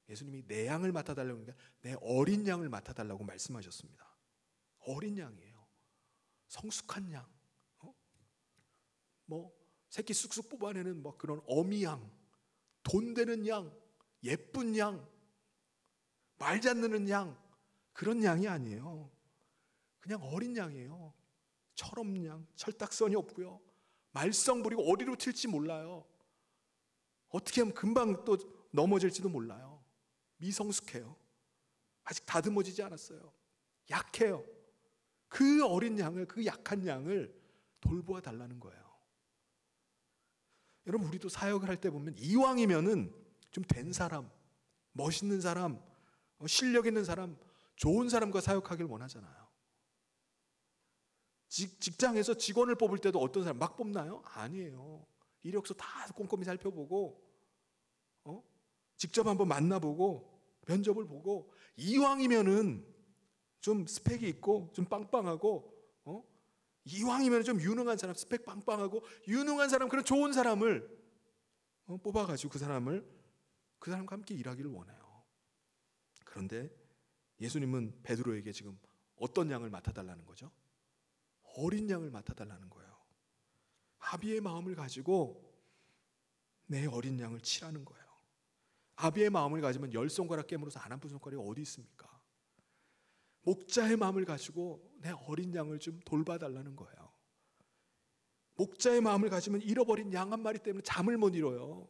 예수님이 내 양을 맡아달라고 하니까 내 어린 양을 맡아달라고 말씀하셨습니다. 어린 양이에요. 성숙한 양, 새끼 쑥쑥 뽑아내는 그런 어미 양, 돈 되는 양, 예쁜 양, 말 잘 듣는 양, 그런 양이 아니에요. 그냥 어린 양이에요. 철없냥, 철딱선이 없고요, 말썽 부리고 어디로 튈지 몰라요. 어떻게 하면 금방 또 넘어질지도 몰라요. 미성숙해요. 아직 다듬어지지 않았어요. 약해요. 그 어린 양을, 그 약한 양을 돌보아 달라는 거예요. 여러분, 우리도 사역을 할 때 보면 이왕이면은 좀 된 사람, 멋있는 사람, 실력 있는 사람, 좋은 사람과 사역하길 원하잖아요. 직장에서 직원을 뽑을 때도 어떤 사람 막 뽑나요? 아니에요. 이력서 다 꼼꼼히 살펴보고, 직접 한번 만나보고, 면접을 보고, 이왕이면은 좀 스펙이 있고 좀 빵빵하고, 이왕이면 좀 유능한 사람, 스펙 빵빵하고 유능한 사람, 그런 좋은 사람을 뽑아가지고 그 사람과 함께 일하기를 원해요. 그런데 예수님은 베드로에게 지금 어떤 양을 맡아달라는 거죠? 어린 양을 맡아달라는 거예요. 아비의 마음을 가지고 내 어린 양을 치라는 거예요. 아비의 마음을 가지면 10손가락 깨물어서 안 아픈 손가락이 어디 있습니까? 목자의 마음을 가지고 내 어린 양을 좀 돌봐달라는 거예요. 목자의 마음을 가지면 잃어버린 양 한 마리 때문에 잠을 못 이뤄요.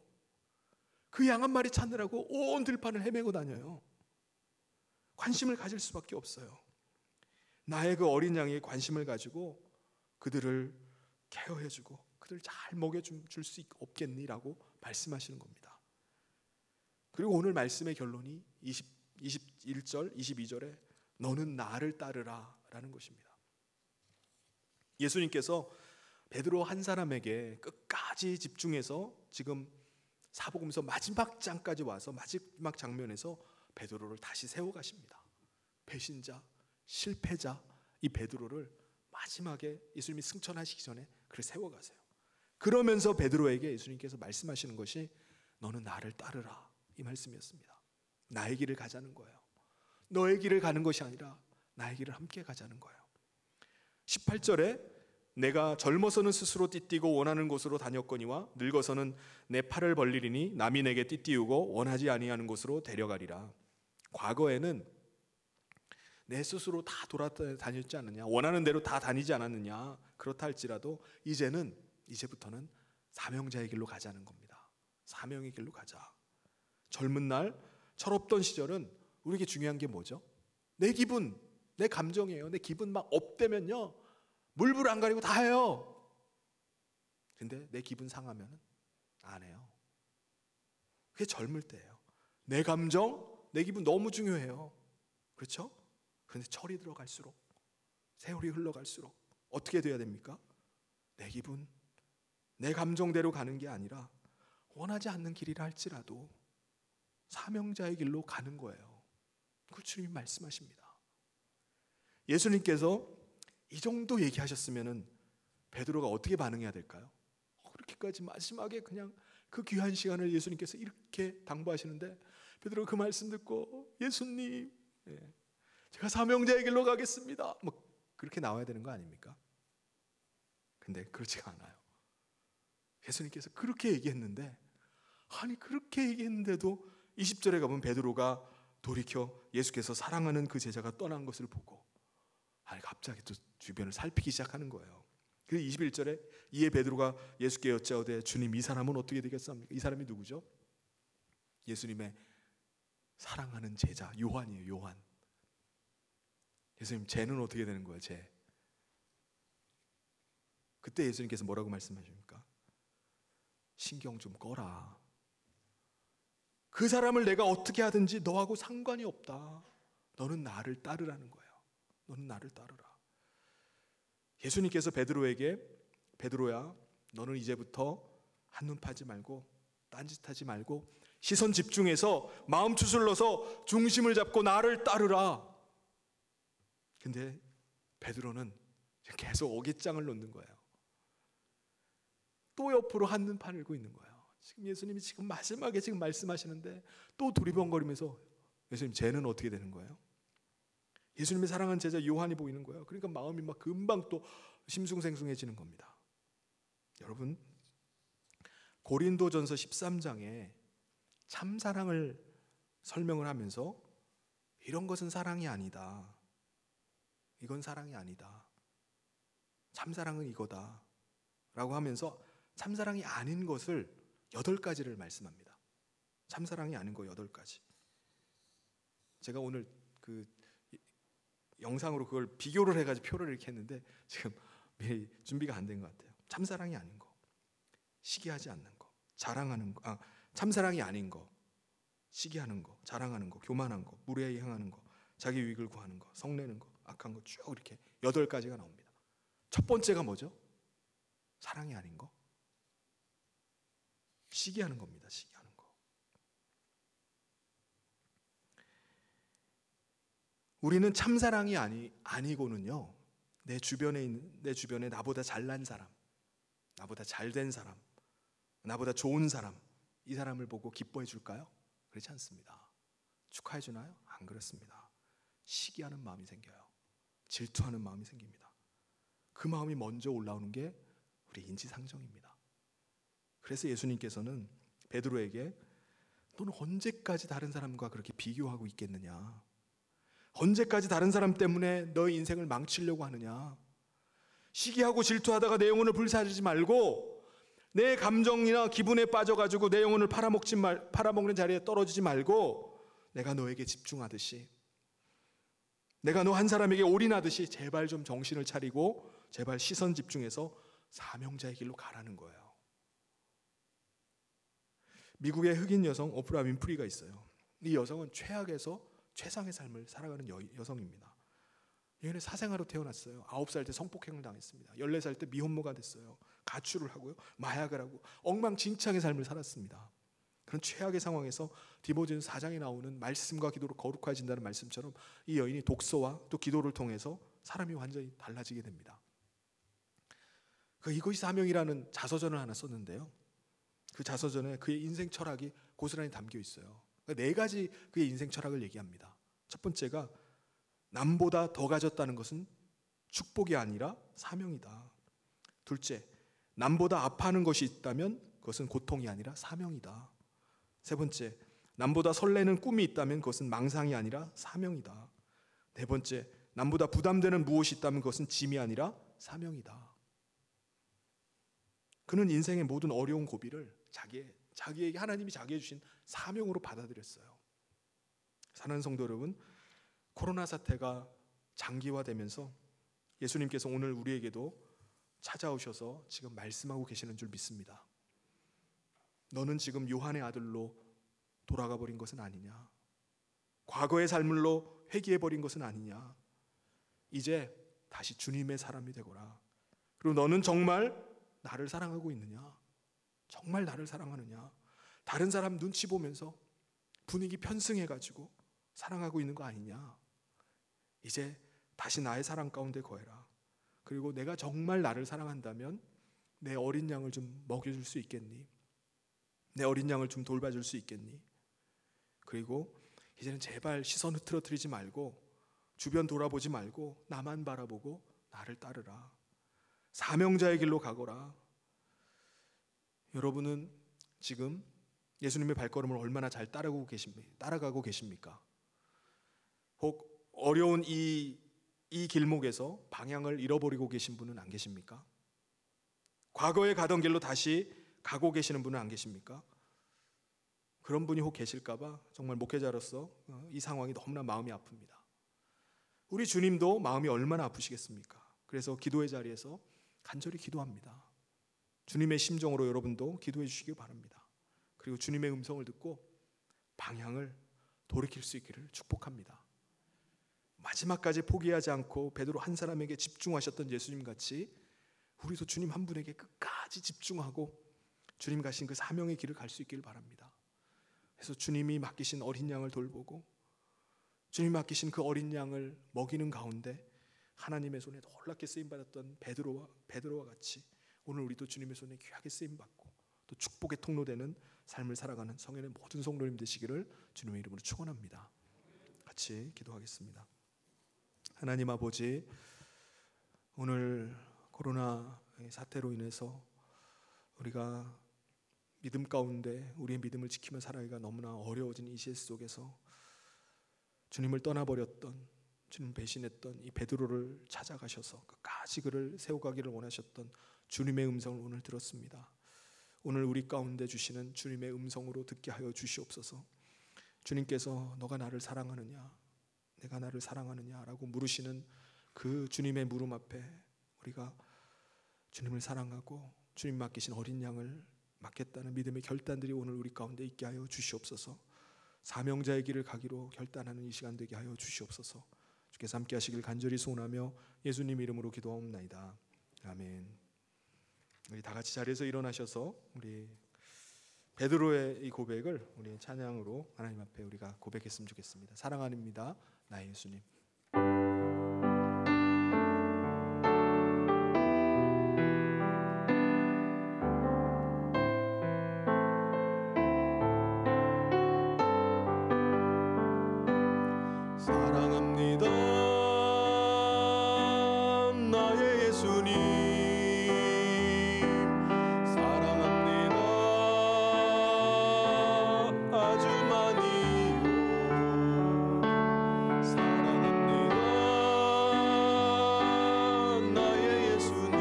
그 양 한 마리 찾느라고 온 들판을 헤매고 다녀요. 관심을 가질 수밖에 없어요. 나의 그 어린 양에 관심을 가지고 그들을 케어해주고 그들 잘 먹여줄 수 없겠니라고 말씀하시는 겁니다. 그리고 오늘 말씀의 결론이 21절, 22절에 너는 나를 따르라 라는 것입니다. 예수님께서 베드로 한 사람에게 끝까지 집중해서 지금 사복음서 마지막 장까지 와서 마지막 장면에서 베드로를 다시 세워가십니다. 배신자, 실패자 이 베드로를 마지막에 예수님이 승천하시기 전에 그를 세워가세요. 그러면서 베드로에게 예수님께서 말씀하시는 것이 너는 나를 따르라 이 말씀이었습니다. 나의 길을 가자는 거예요. 너의 길을 가는 것이 아니라 나의 길을 함께 가자는 거예요. 18절에 내가 젊어서는 스스로 띠띠고 원하는 곳으로 다녔거니와 늙어서는 내 팔을 벌리리니 남이 내게 띠띠우고 원하지 아니하는 곳으로 데려가리라. 과거에는 내 스스로 다 돌아다녔지 않느냐, 원하는 대로 다 다니지 않았느냐, 그렇다 할지라도 이제부터는 사명자의 길로 가자는 겁니다. 사명의 길로 가자. 젊은 날 철없던 시절은 우리에게 중요한 게 뭐죠? 내 기분, 내 감정이에요. 내 기분 막 업되면요 물불 안 가리고 다 해요. 근데 내 기분 상하면 안 해요. 그게 젊을 때예요. 내 감정, 내 기분 너무 중요해요. 그렇죠? 그런데 철이 들어갈수록, 세월이 흘러갈수록 어떻게 돼야 됩니까? 내 기분, 내 감정대로 가는 게 아니라 원하지 않는 길이라 할지라도 사명자의 길로 가는 거예요. 그걸 주님이 말씀하십니다. 예수님께서 이 정도 얘기하셨으면 베드로가 어떻게 반응해야 될까요? 그렇게까지 마지막에 그냥 그 귀한 시간을 예수님께서 이렇게 당부하시는데 베드로가 그 말씀 듣고 예수님, 제가 사명자의 길로 가겠습니다. 뭐 그렇게 나와야 되는 거 아닙니까? 근데 그렇지가 않아요. 예수님께서 그렇게 얘기했는데, 아니 그렇게 얘기했는데도 20절에 가면 베드로가 돌이켜 예수께서 사랑하는 그 제자가 떠난 것을 보고 갑자기 또 주변을 살피기 시작하는 거예요. 그리고 21절에 이에 베드로가 예수께 여짜오되 주님 이 사람은 어떻게 되겠습니까? 이 사람이 누구죠? 예수님의 사랑하는 제자 요한이에요. 요한. 예수님 쟤는 어떻게 되는 거예요? 쟤. 그때 예수님께서 뭐라고 말씀하십니까? 신경 좀 꺼라. 그 사람을 내가 어떻게 하든지 너하고 상관이 없다. 너는 나를 따르라는 거예요. 너는 나를 따르라. 예수님께서 베드로에게 베드로야 너는 이제부터 한눈 파지 말고 딴짓하지 말고 시선 집중해서 마음 추슬러서 중심을 잡고 나를 따르라. 근데 베드로는 계속 어깃장을 놓는 거예요. 또 옆으로 한눈 팔고 있는 거예요. 지금 예수님이 지금 마지막에 지금 말씀하시는데 또 두리번거리면서 예수님 쟤는 어떻게 되는 거예요? 예수님의 사랑하는 제자 요한이 보이는 거예요. 그러니까 마음이 막 금방 또 심숭생숭해지는 겁니다. 여러분 고린도전서 13장에 참사랑을 설명을 하면서 이런 것은 사랑이 아니다. 이건 사랑이 아니다. 참사랑은 이거다. 라고 하면서 참사랑이 아닌 것을 8가지를 말씀합니다. 참사랑이 아닌 거 8가지. 제가 오늘 그 영상으로 그걸 비교를 해가지고 표를 이렇게 했는데 지금 미리 준비가 안 된 것 같아요. 참사랑이 아닌 거, 시기하지 않는 거, 자랑하는 거, 참사랑이 아닌 거, 시기하는 거, 자랑하는 거, 교만한 거, 무례히 행하는 거, 자기 유익을 구하는 거, 성내는 거, 악한 거 쭉 이렇게 8가지가 나옵니다. 첫 번째가 뭐죠? 사랑이 아닌 거, 시기하는 겁니다. 시기하는 거. 우리는 참사랑이 아니고는요 내 주변에 나보다 잘난 사람, 나보다 잘된 사람, 나보다 좋은 사람, 이 사람을 보고 기뻐해 줄까요? 그렇지 않습니다. 축하해 주나요? 안 그렇습니다. 시기하는 마음이 생겨요. 질투하는 마음이 생깁니다. 그 마음이 먼저 올라오는 게 우리 인지상정입니다. 그래서 예수님께서는 베드로에게 너는 언제까지 다른 사람과 그렇게 비교하고 있겠느냐? 언제까지 다른 사람 때문에 너의 인생을 망치려고 하느냐? 시기하고 질투하다가 내 영혼을 불사르지 말고 내 감정이나 기분에 빠져가지고 내 영혼을 팔아먹는 자리에 떨어지지 말고 내가 너에게 집중하듯이, 내가 너 한 사람에게 올인하듯이 제발 좀 정신을 차리고 제발 시선 집중해서 사명자의 길로 가라는 거예요. 미국의 흑인 여성 오프라 윈프리가 있어요. 이 여성은 최악에서 최상의 삶을 살아가는 여성입니다. 얘는 사생아로 태어났어요. 9살 때 성폭행을 당했습니다. 14살 때 미혼모가 됐어요. 가출을 하고요, 마약을 하고 엉망진창의 삶을 살았습니다. 그런 최악의 상황에서 디모데전서 4장에 나오는 말씀과 기도로 거룩해진다는 말씀처럼 이 여인이 독서와 또 기도를 통해서 사람이 완전히 달라지게 됩니다. 이것이 사명이라는 자서전을 하나 썼는데요, 그 자서전에 그의 인생 철학이 고스란히 담겨 있어요. 4가지 그의 인생 철학을 얘기합니다. 첫 번째가 남보다 더 가졌다는 것은 축복이 아니라 사명이다. 둘째, 남보다 아파하는 것이 있다면 그것은 고통이 아니라 사명이다. 세 번째, 남보다 설레는 꿈이 있다면 그것은 망상이 아니라 사명이다. 네 번째, 남보다 부담되는 무엇이 있다면 그것은 짐이 아니라 사명이다. 그는 인생의 모든 어려운 고비를 자기에게 하나님이 자기에게 주신 사명으로 받아들였어요. 사랑하는 성도 여러분, 코로나 사태가 장기화되면서 예수님께서 오늘 우리에게도 찾아오셔서 지금 말씀하고 계시는 줄 믿습니다. 너는 지금 요한의 아들로 돌아가 버린 것은 아니냐? 과거의 삶을로 회귀해버린 것은 아니냐? 이제 다시 주님의 사람이 되거라. 그리고 너는 정말 나를 사랑하고 있느냐? 정말 나를 사랑하느냐? 다른 사람 눈치 보면서 분위기 편승해가지고 사랑하고 있는 거 아니냐? 이제 다시 나의 사랑 가운데 거해라. 그리고 내가 정말 나를 사랑한다면 내 어린 양을 좀 먹여줄 수 있겠니? 내 어린 양을 좀 돌봐줄 수 있겠니? 그리고 이제는 제발 시선 흐트러뜨리지 말고 주변 돌아보지 말고 나만 바라보고 나를 따르라. 사명자의 길로 가거라. 여러분은 지금 예수님의 발걸음을 얼마나 잘 따라가고 계십니까? 혹 어려운 이 길목에서 방향을 잃어버리고 계신 분은 안 계십니까? 과거에 가던 길로 다시 가고 계시는 분은 안 계십니까? 그런 분이 혹 계실까 봐 정말 목회자로서 이 상황이 너무나 마음이 아픕니다. 우리 주님도 마음이 얼마나 아프시겠습니까? 그래서 기도의 자리에서 간절히 기도합니다. 주님의 심정으로 여러분도 기도해 주시기 바랍니다. 그리고 주님의 음성을 듣고 방향을 돌이킬 수 있기를 축복합니다. 마지막까지 포기하지 않고 베드로 한 사람에게 집중하셨던 예수님 같이 우리도 주님 한 분에게 끝까지 집중하고 주님 가신 그 사명의 길을 갈 수 있기를 바랍니다. 그래서 주님이 맡기신 어린 양을 돌보고 주님이 맡기신 그 어린 양을 먹이는 가운데 하나님의 손에 놀랍게 쓰임받았던 베드로와 같이 오늘 우리도 주님의 손에 귀하게 쓰임받고 또 축복의 통로되는 삶을 살아가는 성현의 모든 성도님 되시기를 주님의 이름으로 축원합니다. 같이 기도하겠습니다. 하나님 아버지, 오늘 코로나 사태로 인해서 우리가 믿음 가운데 우리의 믿음을 지키며 살아가기가 너무나 어려워진 이 시대 속에서 주님을 떠나버렸던, 주님 배신했던 이 베드로를 찾아가셔서 끝까지 그를 세워가기를 원하셨던 주님의 음성을 오늘 들었습니다. 오늘 우리 가운데 주시는 주님의 음성으로 듣게 하여 주시옵소서. 주님께서 너가 나를 사랑하느냐, 내가 나를 사랑하느냐라고 물으시는 그 주님의 물음 앞에 우리가 주님을 사랑하고 주님 맡기신 어린 양을 맡겠다는 믿음의 결단들이 오늘 우리 가운데 있게 하여 주시옵소서. 사명자의 길을 가기로 결단하는 이 시간 되게 하여 주시옵소서. 주께서 함께 하시길 간절히 소원하며 예수님 이름으로 기도하옵나이다. 아멘. 우리 다 같이 자리에서 일어나셔서 우리 베드로의 이 고백을 우리 찬양으로 하나님 앞에 우리가 고백했으면 좋겠습니다. 사랑합니다, 나의 예수님. 사랑합니다, 나의 예수님. 사랑합니다, 아주 많이요. 사랑합니다, 나의 예수님.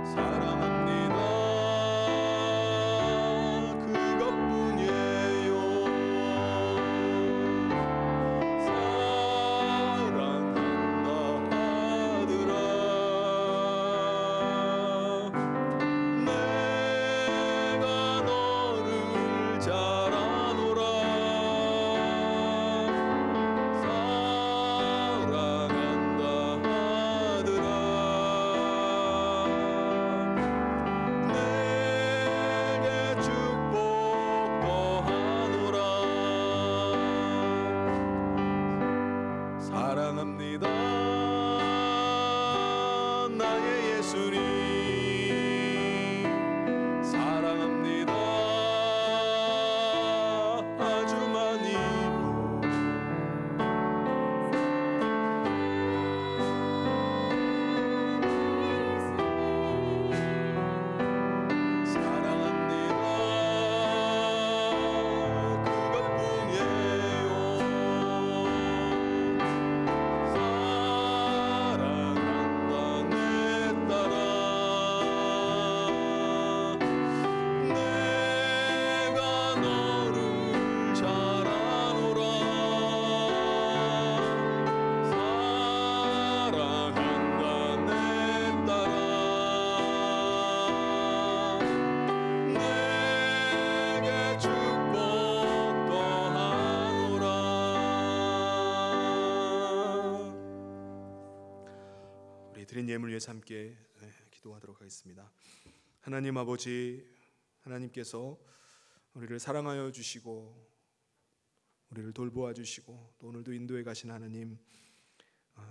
사랑합니다, 그것뿐이에요. 예수님 사랑합니다. 아주 많이요. 드린 예물 위해서 함께 기도하도록 하겠습니다. 하나님 아버지, 하나님께서 우리를 사랑하여 주시고 우리를 돌보아 주시고 또 오늘도 인도해 가신 하나님,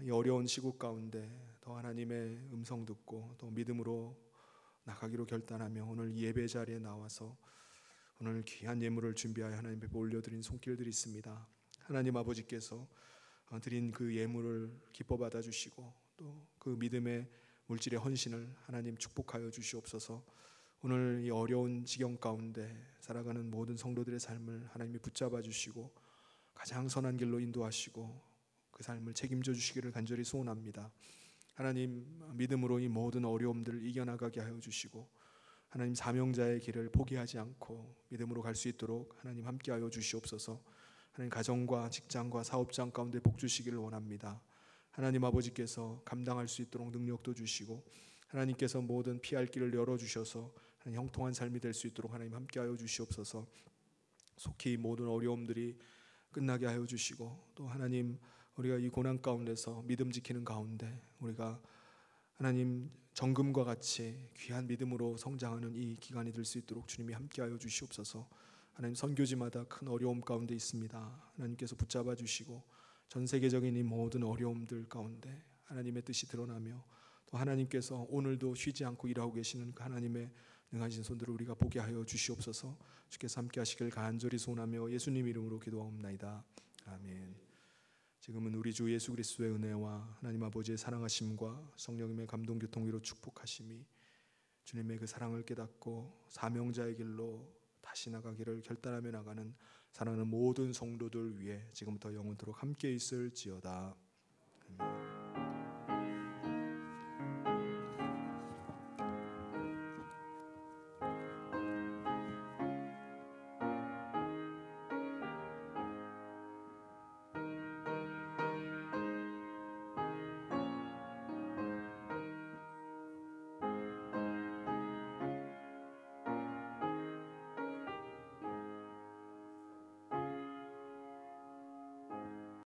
이 어려운 시국 가운데 더 하나님의 음성 듣고 또 믿음으로 나가기로 결단하며 오늘 예배 자리에 나와서 오늘 귀한 예물을 준비하여 하나님 앞에 올려드린 손길들이 있습니다. 하나님 아버지께서 드린 그 예물을 기뻐 받아 주시고 또 그 믿음의 물질의 헌신을 하나님 축복하여 주시옵소서. 오늘 이 어려운 지경 가운데 살아가는 모든 성도들의 삶을 하나님이 붙잡아 주시고 가장 선한 길로 인도하시고 그 삶을 책임져 주시기를 간절히 소원합니다. 하나님, 믿음으로 이 모든 어려움들을 이겨나가게 하여 주시고 하나님 사명자의 길을 포기하지 않고 믿음으로 갈 수 있도록 하나님 함께하여 주시옵소서. 하나님 가정과 직장과 사업장 가운데 복 주시기를 원합니다. 하나님 아버지께서 감당할 수 있도록 능력도 주시고 하나님께서 모든 피할 길을 열어주셔서 하나님 형통한 삶이 될 수 있도록 하나님 함께하여 주시옵소서. 속히 모든 어려움들이 끝나게 하여 주시고 또 하나님, 우리가 이 고난 가운데서 믿음 지키는 가운데 우리가 하나님 정금과 같이 귀한 믿음으로 성장하는 이 기간이 될 수 있도록 주님이 함께하여 주시옵소서. 하나님, 선교지마다 큰 어려움 가운데 있습니다. 하나님께서 붙잡아 주시고 전 세계적인 이 모든 어려움들 가운데 하나님의 뜻이 드러나며 또 하나님께서 오늘도 쉬지 않고 일하고 계시는 그 하나님의 능하신 손들을 우리가 보게 하여 주시옵소서. 주께서 함께 하시길 간절히 소원하며 예수님 이름으로 기도하옵나이다. 아멘. 지금은 우리 주 예수 그리스도의 은혜와 하나님 아버지의 사랑하심과 성령님의 감동 교통위로 축복하심이 주님의 그 사랑을 깨닫고 사명자의 길로 다시 나가기를 결단하며 나가는 사랑하는 모든 성도들 위해 지금부터 영원토록 함께 있을지어다. 아멘.